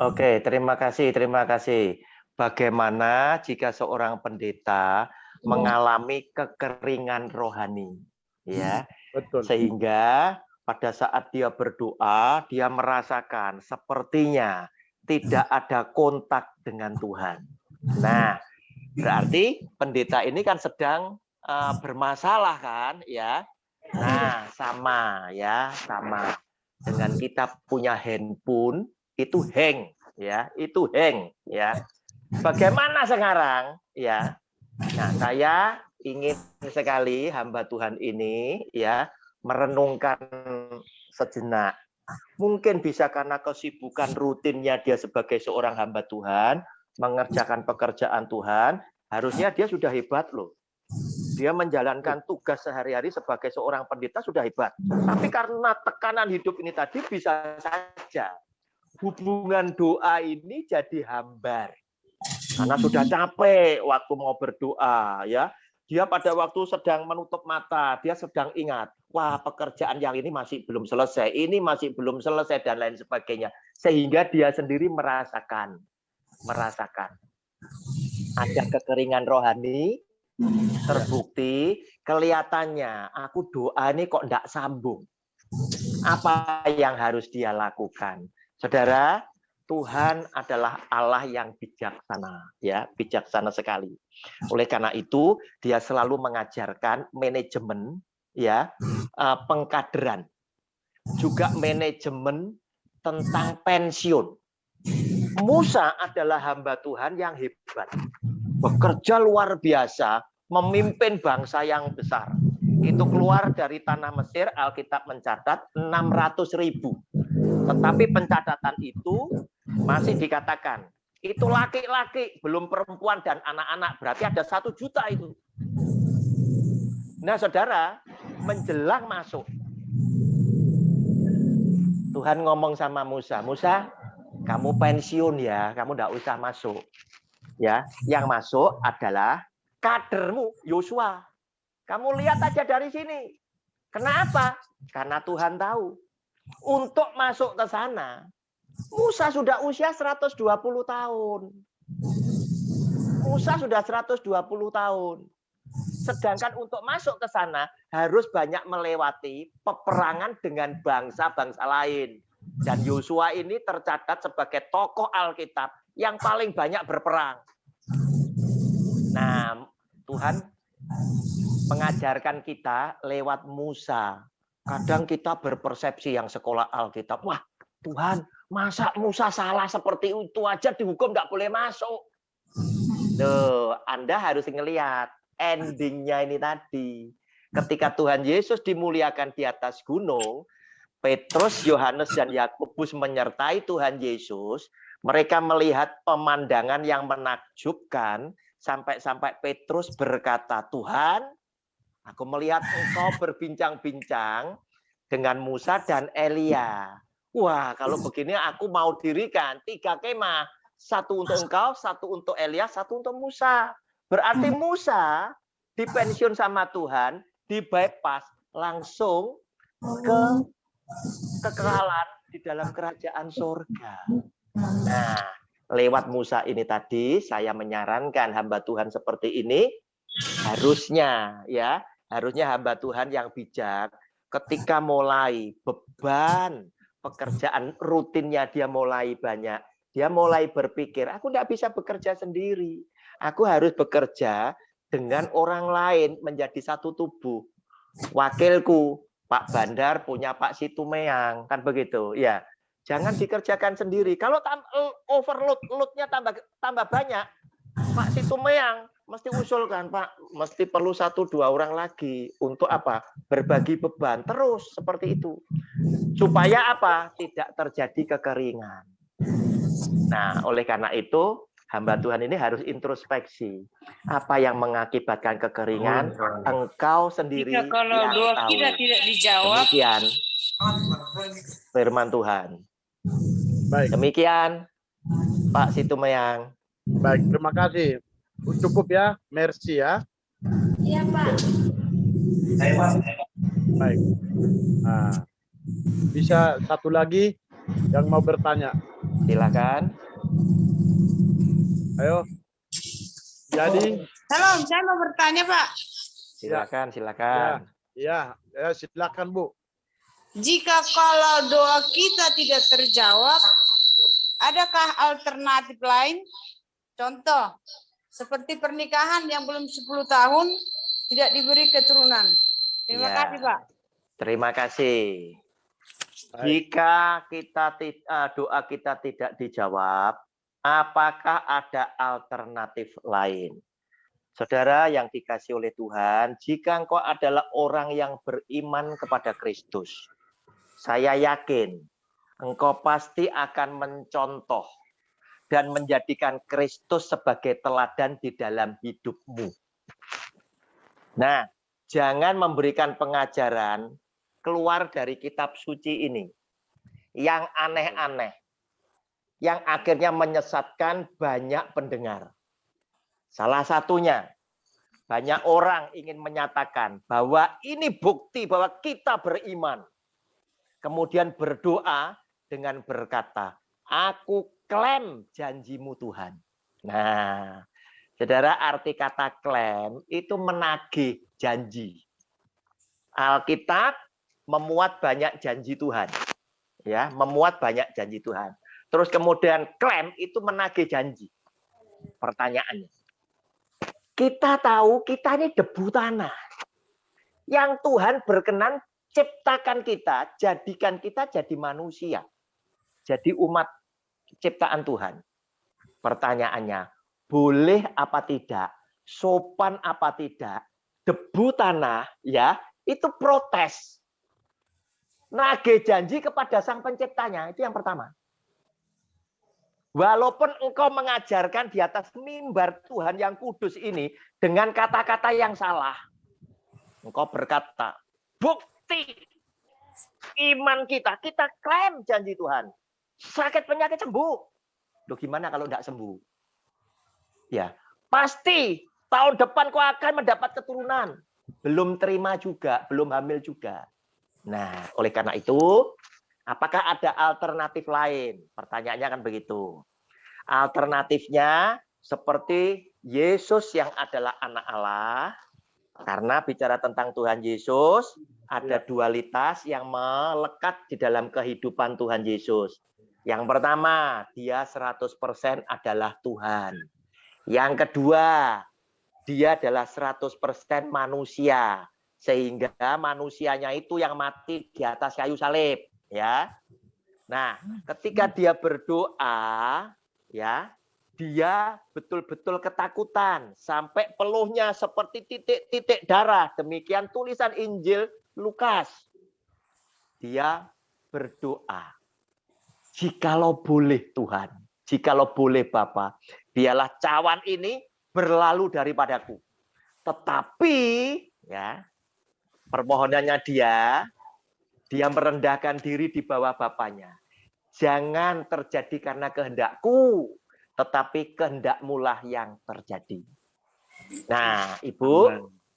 Oke, terima kasih, terima kasih. Bagaimana jika seorang pendeta mengalami kekeringan rohani, ya? Betul. Sehingga pada saat dia berdoa, dia merasakan sepertinya tidak ada kontak dengan Tuhan. Nah, berarti pendeta ini kan sedang bermasalah kan, ya? Nah, sama ya, sama dengan kita punya handphone itu hang, ya, itu hang, ya. Bagaimana sekarang, ya? Nah, saya ingin sekali hamba Tuhan ini, ya, merenungkan sejenak. Mungkin bisa karena kesibukan rutinnya dia sebagai seorang hamba Tuhan, mengerjakan pekerjaan Tuhan, harusnya dia sudah hebat loh. Dia menjalankan tugas sehari-hari sebagai seorang pendeta sudah hebat. Tapi karena tekanan hidup ini tadi bisa saja hubungan doa ini jadi hambar. Karena sudah capek waktu mau berdoa, ya. Dia pada waktu sedang menutup mata, dia sedang ingat, wah pekerjaan yang ini masih belum selesai, ini masih belum selesai, dan lain sebagainya. Sehingga dia sendiri merasakan ada kekeringan rohani, terbukti, kelihatannya aku doa ini kok enggak sambung. Apa yang harus dia lakukan? Saudara, Tuhan adalah Allah yang bijaksana, ya, bijaksana sekali. Oleh karena itu, dia selalu mengajarkan manajemen, ya, pengkaderan, juga manajemen tentang pensiun. Musa adalah hamba Tuhan yang hebat, bekerja luar biasa, memimpin bangsa yang besar. Itu keluar dari tanah Mesir, Alkitab mencatat 600.000. Tetapi pencatatan itu masih dikatakan, itu laki-laki, belum perempuan dan anak-anak, berarti ada 1 juta itu. Nah, saudara, menjelang masuk, Tuhan ngomong sama Musa, Musa, kamu pensiun ya, kamu enggak usah masuk. Ya, yang masuk adalah kadermu, Yosua. Kamu lihat aja dari sini. Kenapa? Karena Tuhan tahu. Untuk masuk ke sana, Musa sudah usia 120 tahun. Musa sudah 120 tahun. Sedangkan untuk masuk ke sana harus banyak melewati peperangan dengan bangsa-bangsa lain. Dan Yosua ini tercatat sebagai tokoh Alkitab yang paling banyak berperang. Nah, Tuhan mengajarkan kita lewat Musa. Kadang kita berpersepsi yang sekolah Alkitab, wah Tuhan, masa Musa salah seperti itu aja dihukum nggak boleh masuk. Tuh, Anda harus ngelihat endingnya ini tadi. Ketika Tuhan Yesus dimuliakan di atas gunung, Petrus, Yohanes, dan Yakobus menyertai Tuhan Yesus. Mereka melihat pemandangan yang menakjubkan, sampai-sampai Petrus berkata, Tuhan, aku melihat engkau berbincang-bincang dengan Musa dan Elia. Wah, kalau begini aku mau dirikan 3 kemah. 1 untuk engkau, 1 untuk Elia, 1 untuk Musa. Berarti Musa dipensiun sama Tuhan, di bypass langsung ke kekekalan di dalam kerajaan surga. Nah, lewat Musa ini tadi saya menyarankan hamba Tuhan seperti ini harusnya hamba Tuhan yang bijak ketika mulai beban pekerjaan rutinnya dia mulai banyak, dia mulai berpikir aku tidak bisa bekerja sendiri, aku harus bekerja dengan orang lain menjadi satu tubuh. Wakilku Pak Bandar punya Pak Situmeang, kan begitu ya. Jangan dikerjakan sendiri. Kalau loadnya tambah banyak, Pak Situmeang mesti usulkan, Pak, mesti perlu 1-2 orang lagi untuk apa? Berbagi beban terus seperti itu. Supaya apa? Tidak terjadi kekeringan. Nah, oleh karena itu, hamba Tuhan ini harus introspeksi. Apa yang mengakibatkan kekeringan, engkau sendiri Jika kalau yang doa tahu. kita tidak dijawab, Demikian firman Tuhan. Baik. Demikian, Pak Situmayang. Baik, terima kasih. Cukup ya, merci ya. Iya, Pak. Baik. Nah, bisa satu lagi yang mau bertanya. Silakan. Ayo. Jadi. Shalom, saya mau bertanya, Pak. Silakan, silakan. Ya, silakan Bu. Jika kalau doa kita tidak terjawab, adakah alternatif lain? Contoh, seperti pernikahan yang belum 10 tahun tidak diberi keturunan. Terima kasih, Pak. Terima kasih. Jika doa kita tidak dijawab, apakah ada alternatif lain? Saudara yang dikasih oleh Tuhan, jika engkau adalah orang yang beriman kepada Kristus, saya yakin engkau pasti akan mencontoh dan menjadikan Kristus sebagai teladan di dalam hidupmu. Nah, jangan memberikan pengajaran keluar dari kitab suci ini yang aneh-aneh, yang akhirnya menyesatkan banyak pendengar. Salah satunya, banyak orang ingin menyatakan bahwa ini bukti bahwa kita beriman. Kemudian berdoa dengan berkata, aku klaim janjimu Tuhan. Nah, saudara, arti kata klaim itu menagih janji. Alkitab memuat banyak janji Tuhan. Ya, memuat banyak janji Tuhan. Terus kemudian klaim itu menagih janji. Pertanyaannya, kita tahu kita ini debu tanah. Yang Tuhan berkenan ciptakan kita, jadikan kita jadi manusia. Jadi umat ciptaan Tuhan. Pertanyaannya, boleh apa tidak? Sopan apa tidak? Debu tanah, ya, itu protes. Nagih janji kepada sang penciptanya, itu yang pertama. Walaupun engkau mengajarkan di atas mimbar Tuhan yang kudus ini dengan kata-kata yang salah. Engkau berkata, bukti iman kita klaim janji Tuhan. Sakit penyakit sembuh. Loh, gimana kalau tidak sembuh? Ya, pasti tahun depan kau akan mendapat keturunan. Belum terima juga, belum hamil juga. Nah, oleh karena itu, apakah ada alternatif lain? Pertanyaannya kan begitu. Alternatifnya seperti Yesus yang adalah anak Allah. Karena bicara tentang Tuhan Yesus, ada dualitas yang melekat di dalam kehidupan Tuhan Yesus. Yang pertama, dia 100% adalah Tuhan. Yang kedua, dia adalah 100% manusia. Sehingga manusianya itu yang mati di atas kayu salib, ya. Nah, ketika dia berdoa, ya, dia betul-betul ketakutan sampai peluhnya seperti titik-titik darah. Demikian tulisan Injil Lukas. Dia berdoa, jikalau boleh Tuhan, jikalau boleh Bapa, biarlah cawan ini berlalu daripadaku. Tetapi, ya, permohonannya dia merendahkan diri di bawah Bapaknya. Jangan terjadi karena kehendakku, tetapi kehendakmu lah yang terjadi. Nah, Ibu,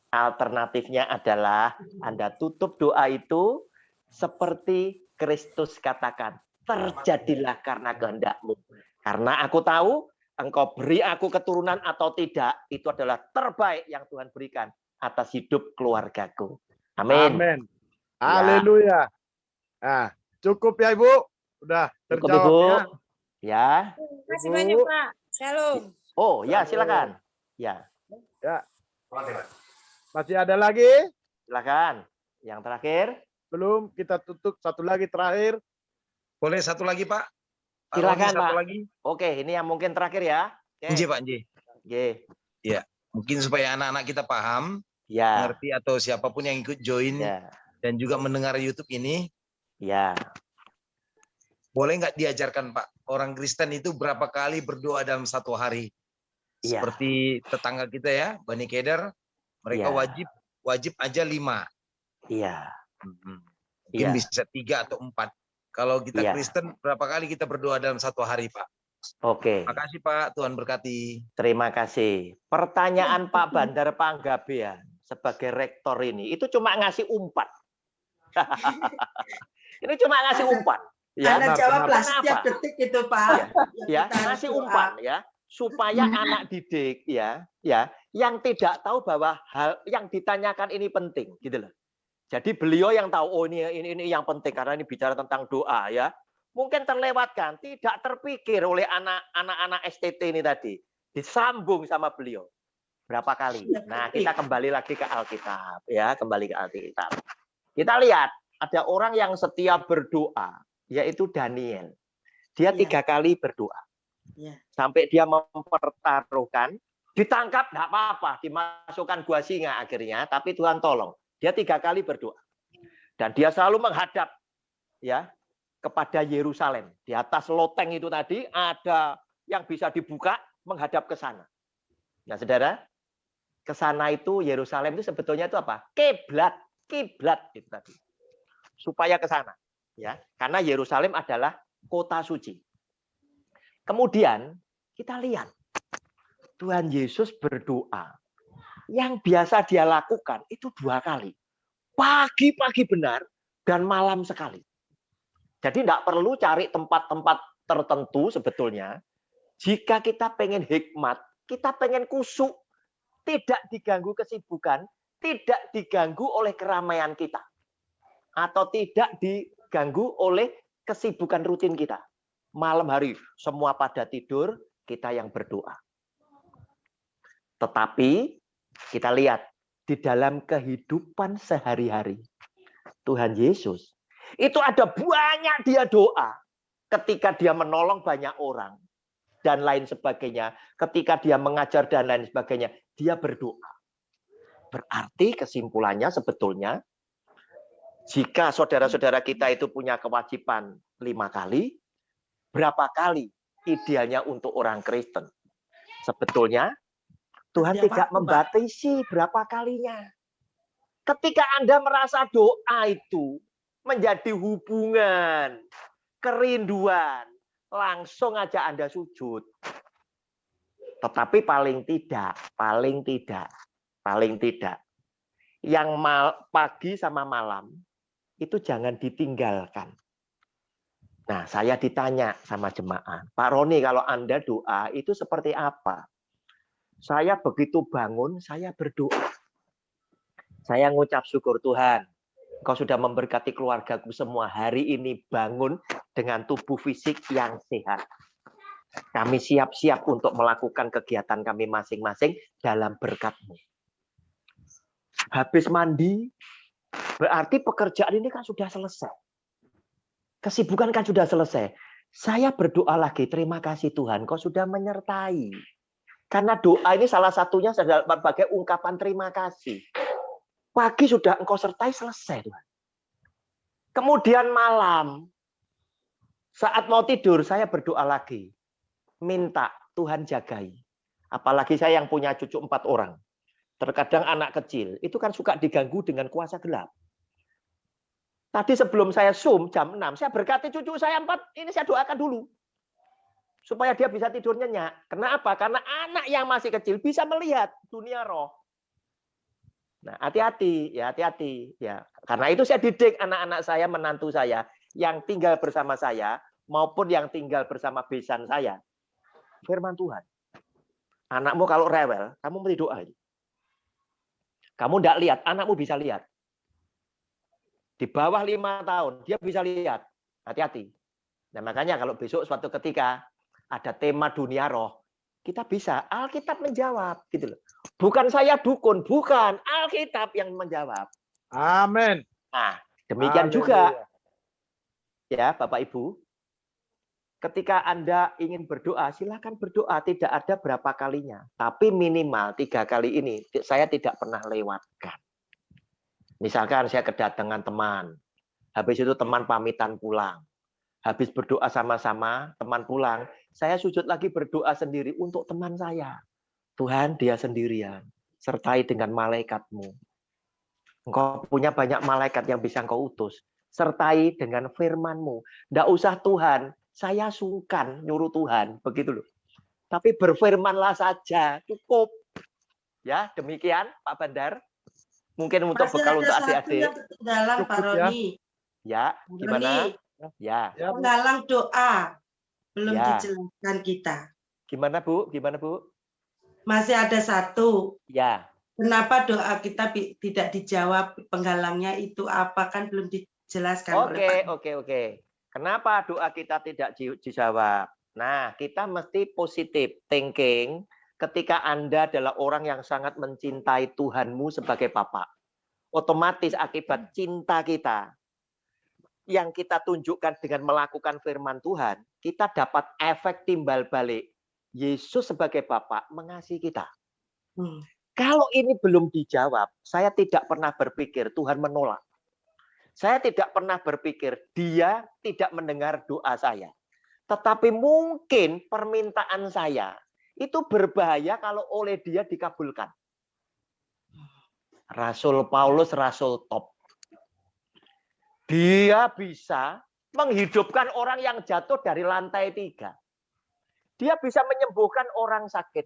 alternatifnya adalah Anda tutup doa itu seperti Kristus katakan, terjadilah karena kehendakmu. Karena aku tahu engkau beri aku keturunan atau tidak, itu adalah terbaik yang Tuhan berikan atas hidup keluargaku. Amin. Amin. Haleluya. Nah, cukup ya Ibu. Udah terjawab Ibu. Ya. Terima kasih banyak, Pak. Shalom. Oh, ya, silakan. Ya. Ya. Masih ada lagi? Silakan. Yang terakhir? Belum, kita tutup satu lagi terakhir. Boleh satu lagi, Pak? Silakan, satu Pak. lagi. Oke, ini yang mungkin terakhir ya. Nji, Pak, Nji. Ya. Mungkin supaya anak-anak kita paham, ya, mengerti atau siapapun yang ikut join dan juga mendengar YouTube ini. Ya. boleh nggak diajarkan Pak, orang Kristen itu berapa kali berdoa dalam satu hari? Iya. Seperti tetangga kita ya, Bani Keder, mereka Iya. wajib aja 5. Iya. Mungkin Iya. bisa 3 atau 4. Kalau kita Iya. Kristen, berapa kali kita berdoa dalam satu hari, Pak? Oke. Makasih Pak, Tuhan berkati. Terima kasih. Pertanyaan Pak Bandar Panggabean sebagai rektor ini, itu cuma ngasih umpan. Ini cuma ngasih umpan. Ya. Anak jawablah Kenapa? setiap detik itu Pak. Ya, Kita harus ngasih doa. umpan ya, supaya anak didik ya, yang tidak tahu bahwa hal yang ditanyakan ini penting, gitu loh. Jadi beliau yang tahu, oh ini yang penting karena ini bicara tentang doa ya. Mungkin terlewatkan, tidak terpikir oleh anak-anak STT ini tadi. Disambung sama beliau. Berapa kali? Nah, kita kembali lagi ke Alkitab ya, kembali ke Alkitab. Kita lihat ada orang yang setia berdoa, yaitu Daniel. Dia 3 kali berdoa. Sampai dia mempertaruhkan, ditangkap nggak apa-apa, dimasukkan gua singa akhirnya, tapi Tuhan tolong. Dia 3 kali berdoa. Dan dia selalu menghadap ya kepada Yerusalem. Di atas loteng itu tadi ada yang bisa dibuka menghadap ke sana. Nah, Saudara, ke sana itu Yerusalem itu sebetulnya itu apa? Kiblat itu tadi. Supaya ke sana, ya. Karena Yerusalem adalah kota suci. Kemudian kita lihat Tuhan Yesus berdoa. Yang biasa dia lakukan itu 2 kali. Pagi-pagi benar dan malam sekali. Jadi tidak perlu cari tempat-tempat tertentu sebetulnya. Jika kita pengen hikmat, kita pengen kusuk, tidak diganggu kesibukan, tidak diganggu oleh keramaian kita. Atau tidak diganggu oleh kesibukan rutin kita. Malam hari semua pada tidur, kita yang berdoa. Tetapi kita lihat di dalam kehidupan sehari-hari Tuhan Yesus itu ada banyak dia doa ketika dia menolong banyak orang dan lain sebagainya, ketika dia mengajar dan lain sebagainya, dia berdoa. Berarti kesimpulannya sebetulnya jika saudara-saudara kita itu punya kewajiban 5 kali, berapa kali idealnya untuk orang Kristen? Sebetulnya Tuhan tidak membatasi berapa kalinya. Ketika Anda merasa doa itu menjadi hubungan, kerinduan, langsung aja Anda sujud. Tetapi paling tidak, yang pagi sama malam itu jangan ditinggalkan. Nah, saya ditanya sama jemaah, Pak Roni, kalau Anda doa itu seperti apa? Saya begitu bangun, saya berdoa. Saya ngucap syukur Tuhan, Engkau sudah memberkati keluargaku semua. Hari ini bangun dengan tubuh fisik yang sehat. Kami siap-siap untuk melakukan kegiatan kami masing-masing dalam berkat-Mu. Habis mandi, berarti pekerjaan ini kan sudah selesai. Kesibukan kan sudah selesai. Saya berdoa lagi, terima kasih Tuhan, Kau sudah menyertai. Karena doa ini salah satunya sebagai ungkapan terima kasih. Pagi sudah Engkau sertai, selesai Tuhan. Kemudian malam, saat mau tidur, saya berdoa lagi. Minta Tuhan jagai. Apalagi saya yang punya cucu 4 orang. Terkadang anak kecil, itu kan suka diganggu dengan kuasa gelap. Tadi sebelum saya Zoom jam 6, saya berkati cucu saya 4, ini saya doakan dulu. Supaya dia bisa tidur nyenyak. Kenapa? Karena anak yang masih kecil bisa melihat dunia roh. Nah, hati-hati, ya hati-hati. Ya, karena itu saya didik anak-anak saya, menantu saya, yang tinggal bersama saya, maupun yang tinggal bersama besan saya. Firman Tuhan. Anakmu kalau rewel, kamu mesti doa. Kamu tidak lihat, anakmu bisa lihat. Di bawah 5 tahun, dia bisa lihat. Hati-hati. Nah, makanya kalau besok suatu ketika ada tema dunia roh, kita bisa, Alkitab menjawab. Gitu loh. Bukan saya dukun, bukan. Alkitab yang menjawab. Amin. Nah, demikian juga. Ya, Bapak Ibu. Ketika Anda ingin berdoa, silakan berdoa. Tidak ada berapa kalinya. Tapi minimal 3 kali ini, saya tidak pernah lewatkan. Misalkan saya kedatangan teman. Habis itu teman pamitan pulang. Habis berdoa sama-sama, teman pulang, saya sujud lagi berdoa sendiri untuk teman saya. Tuhan, dia sendirian, sertai dengan malaikat-Mu. Engkau punya banyak malaikat yang bisa Engkau utus. Sertai dengan firman-Mu. Nggak usah Tuhan, saya sungkan nyuruh Tuhan. Begitu loh. Tapi berfirmanlah saja, cukup. Ya, demikian Pak Bandar. Mungkin untuk Masih bekal ada untuk satu adik-adik. yang ketinggalan, Pak Roni. Ya, gimana? Ya. Penggalang doa belum Ya. dijelaskan kita. Gimana Bu? Gimana Bu? Masih ada satu. Ya. Kenapa doa kita tidak dijawab? Penggalangnya itu apa, kan belum dijelaskan oleh Pak. Oke. Kenapa doa kita tidak dijawab? Nah, kita mesti positif thinking ketika Anda adalah orang yang sangat mencintai Tuhanmu sebagai Bapa. Otomatis akibat cinta kita yang kita tunjukkan dengan melakukan firman Tuhan, kita dapat efek timbal balik. Yesus sebagai Bapa mengasihi kita. Kalau ini belum dijawab, saya tidak pernah berpikir Tuhan menolak. Saya tidak pernah berpikir dia tidak mendengar doa saya. Tetapi mungkin permintaan saya itu berbahaya kalau oleh dia dikabulkan. Rasul Paulus, Rasul top. Dia bisa menghidupkan orang yang jatuh dari lantai 3. Dia bisa menyembuhkan orang sakit.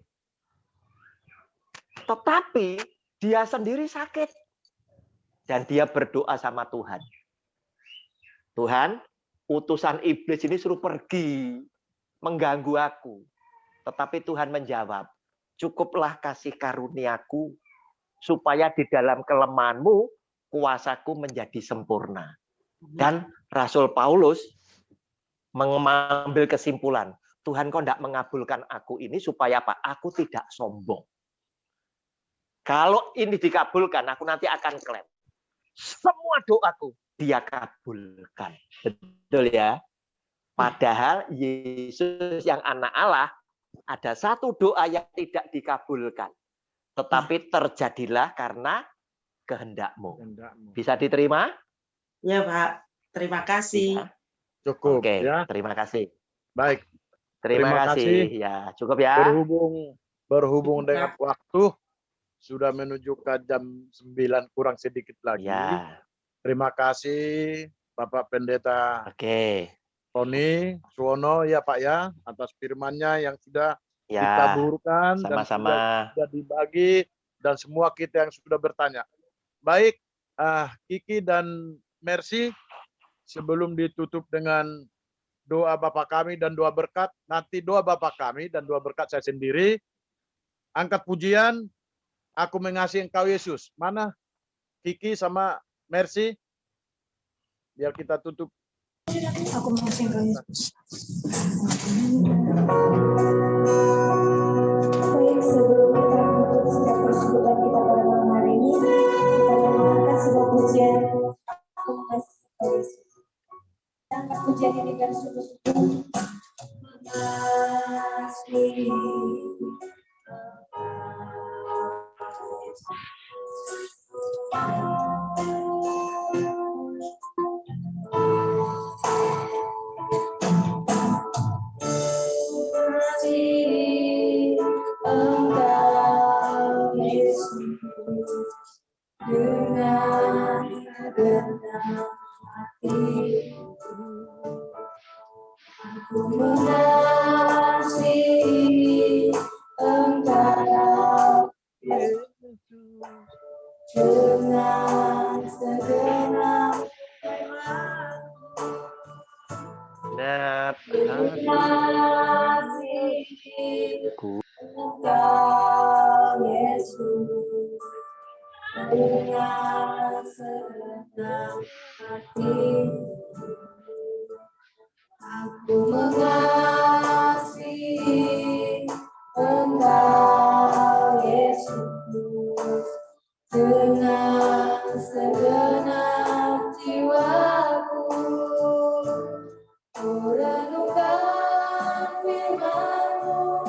Tetapi dia sendiri sakit. Dan dia berdoa sama Tuhan. Tuhan, utusan iblis ini suruh pergi. Mengganggu aku. Tetapi Tuhan menjawab, cukuplah kasih karuniaku. Supaya di dalam kelemahanmu, kuasaku menjadi sempurna. Dan Rasul Paulus mengambil kesimpulan, Tuhan kok tidak mengabulkan aku ini supaya apa? Aku tidak sombong. Kalau ini dikabulkan, aku nanti akan klaim. Semua doaku dia kabulkan. Betul ya? Padahal Yesus yang anak Allah, ada satu doa yang tidak dikabulkan. Tetapi terjadilah karena kehendakmu. Bisa diterima? Ya Pak, terima kasih. Bisa. Cukup. Oke, Ya. terima kasih. Baik. Terima kasih. Ya, cukup ya. Berhubung dengan waktu, sudah menuju ke jam 9 kurang sedikit lagi. Ya. Terima kasih Bapak Pendeta Roni Suwono ya Pak ya, atas firman-Nya yang sudah ditaburkan dan sudah dibagi, dan semua kita yang sudah bertanya. Baik, Kiki dan Mercy, sebelum ditutup dengan doa Bapa kami dan doa berkat, nanti doa Bapa kami dan doa berkat saya sendiri. Angkat pujian, aku mengasihi Engkau Yesus. Mana Kiki sama Mercy? Biar kita tutup. Aku mengasihi Engkau Yesus. Baik, sebelum kita menutup setiap perjumpaan kita pada malam hari ini, kita akan mengangkat sebuah pujian. Aku mengasihi Engkau Yesus. Angkat pujian ini dan sungguh-sungguh mengasihi. Engkau Yesus dengan segenap hati, aku mengasihi Engkau Yesus dengan segenap Mengasihiku Engkau Yesus dengan segenap hati, aku mengasihi Engkau Yesus dengan segenap jiwaku. Ku renungkan firman-Mu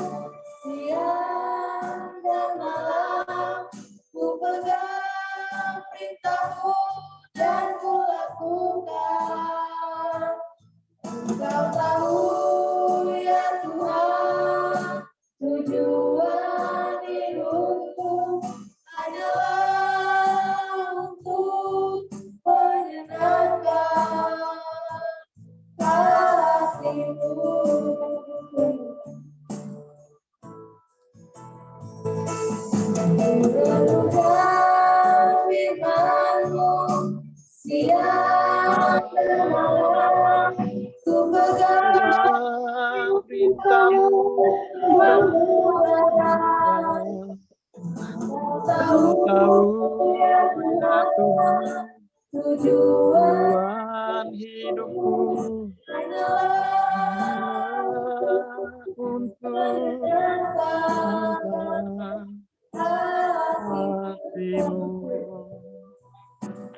siang dan malam, ku pegang perintah Siang malam ku pegang perintahmu dan tahu ya Tuhan tujuan hidupku hanyalah untuk menyenangkan hatimu,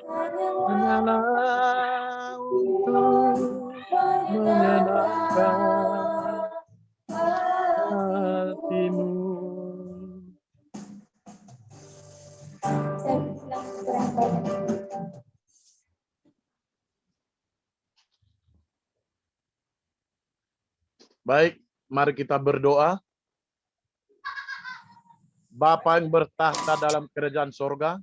hanyalah untuk menyenangkan hatimu. Baik, mari kita berdoa. Bapa yang bertahta dalam kerajaan sorga,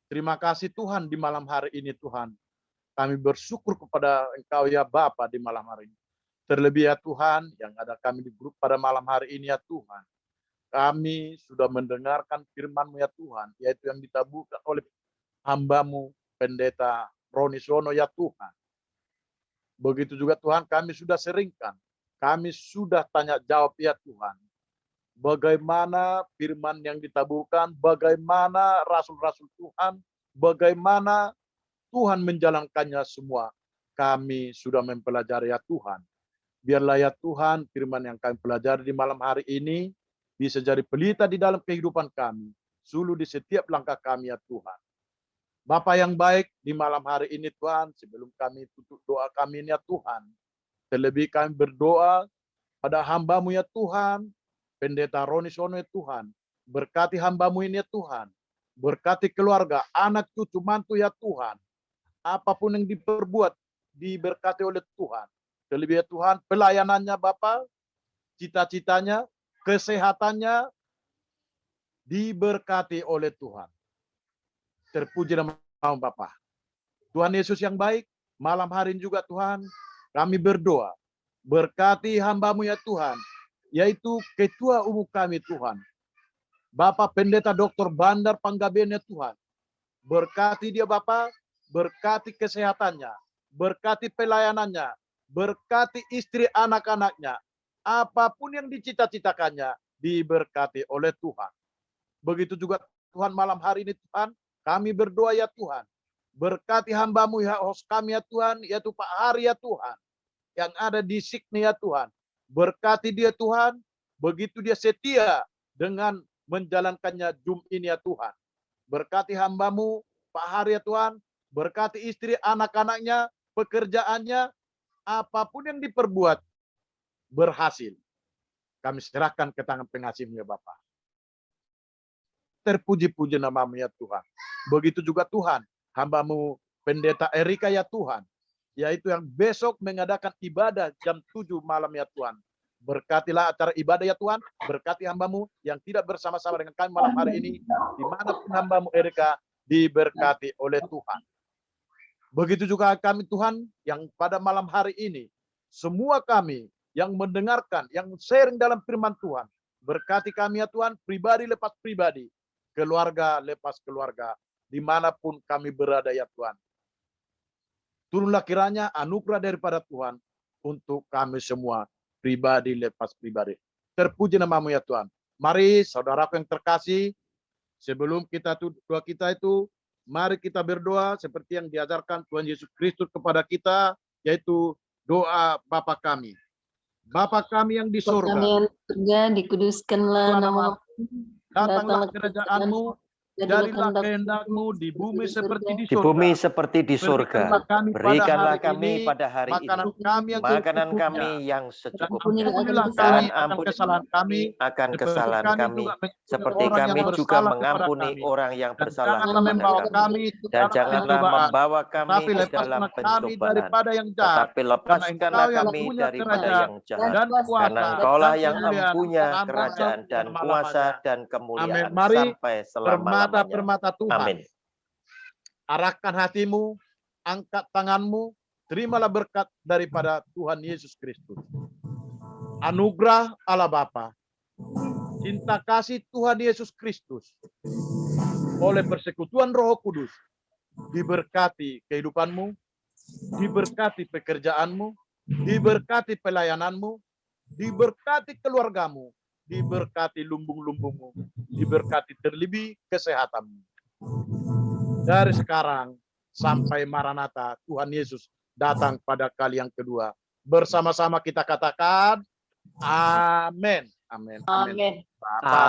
terima kasih Tuhan di malam hari ini Tuhan. Kami bersyukur kepada Engkau ya Bapa di malam hari ini. Terlebih ya Tuhan, yang ada kami di grup pada malam hari ini ya Tuhan. Kami sudah mendengarkan firman-Mu ya Tuhan, yaitu yang ditaburkan oleh hamba-Mu, Pendeta Roni Suwono ya Tuhan. Begitu juga Tuhan, kami sudah seringkan. Kami sudah tanya jawab ya Tuhan. Bagaimana firman yang ditaburkan, bagaimana rasul-rasul Tuhan, bagaimana Tuhan menjalankannya semua. Kami sudah mempelajari ya Tuhan. Biarlah ya Tuhan, firman yang kami pelajari di malam hari ini bisa jadi pelita di dalam kehidupan kami. Suluh di setiap langkah kami ya Tuhan. Bapa yang baik, di malam hari ini Tuhan, sebelum kami tutup doa kami ini ya Tuhan. Terlebih kami berdoa pada hamba-Mu ya Tuhan, Pendeta Roni Suwono ya Tuhan. Berkati hamba-Mu ini ya Tuhan. Berkati keluarga, anak, cucu, mantu ya Tuhan. Apapun yang diperbuat, diberkati oleh Tuhan. Terlebih ya Tuhan, pelayanannya Bapa, cita-citanya, kesehatannya, diberkati oleh Tuhan. Terpuji nama Bapa. Tuhan Yesus yang baik, malam hari ini juga Tuhan, kami berdoa, berkati hamba-Mu ya Tuhan, yaitu Ketua Umum kami Tuhan, Bapak Pendeta Dr. Bandar Panggabean ya Tuhan. Berkati dia Bapak, berkati kesehatannya, berkati pelayanannya, berkati istri anak-anaknya, apapun yang dicita-citakannya, diberkati oleh Tuhan. Begitu juga Tuhan malam hari ini Tuhan, kami berdoa ya Tuhan, berkati hamba-Mu ya host kami ya Tuhan, yaitu Pak Hari ya Tuhan, yang ada di Sydney ya Tuhan. Berkati dia Tuhan, begitu dia setia dengan menjalankannya Zoom ini ya Tuhan. Berkati hamba-Mu, Pak Hari ya Tuhan, berkati istri, anak-anaknya, pekerjaannya, apapun yang diperbuat, berhasil. Kami serahkan ke tangan pengasih-Mu ya Bapa. Terpuji-puji nama-Mu ya Tuhan. Begitu juga Tuhan, hamba-Mu Pendeta Erika ya Tuhan, yaitu yang besok mengadakan ibadah jam 7 malam ya Tuhan. Berkatilah acara ibadah ya Tuhan, berkati hamba-Mu yang tidak bersama-sama dengan kami malam hari ini, dimanapun hamba-Mu Erika diberkati oleh Tuhan. Begitu juga kami Tuhan, yang pada malam hari ini, semua kami yang mendengarkan, yang sharing dalam firman Tuhan, berkati kami ya Tuhan, pribadi lepas pribadi, keluarga lepas keluarga, dimanapun kami berada ya Tuhan. Turunlah kiranya anugerah daripada Tuhan untuk kami semua, pribadi lepas pribadi. Terpuji nama-Mu ya Tuhan. Mari saudaraku yang terkasih, sebelum kita doa kita itu, mari kita berdoa seperti yang diajarkan Tuhan Yesus Kristus kepada kita, yaitu doa Bapa kami. Bapa kami yang di surga, dikuduskanlah nama-Mu, datanglah kerajaan-Mu, jadilah kehendak-Mu di bumi seperti di surga. Di bumi seperti di surga. Berikanlah kami pada hari ini makanan kami yang secukupnya, dan ampunilah kami akan kesalahan kami, seperti kami juga mengampuni orang yang bersalah kepada kami. Dan janganlah membawa kami ke dalam pencobaan, tetapi lepaskanlah kami daripada yang jahat. Karena Engkau-lah yang mempunyai kerajaan dan kuasa dan kemuliaan sampai selama-lamanya. Permata Tuhan. Amin. Arahkan hatimu, angkat tanganmu, terimalah berkat daripada Tuhan Yesus Kristus. Anugerah Allah Bapa, cinta kasih Tuhan Yesus Kristus, oleh persekutuan Roh Kudus, diberkati kehidupanmu, diberkati pekerjaanmu, diberkati pelayananmu, diberkati keluargamu, diberkati lumbung-lumbungmu, diberkati terlebih kesehatanmu. Dari sekarang sampai Maranatha, Tuhan Yesus datang pada kali yang kedua. Bersama-sama kita katakan, amin. Amin. Amin. Bapak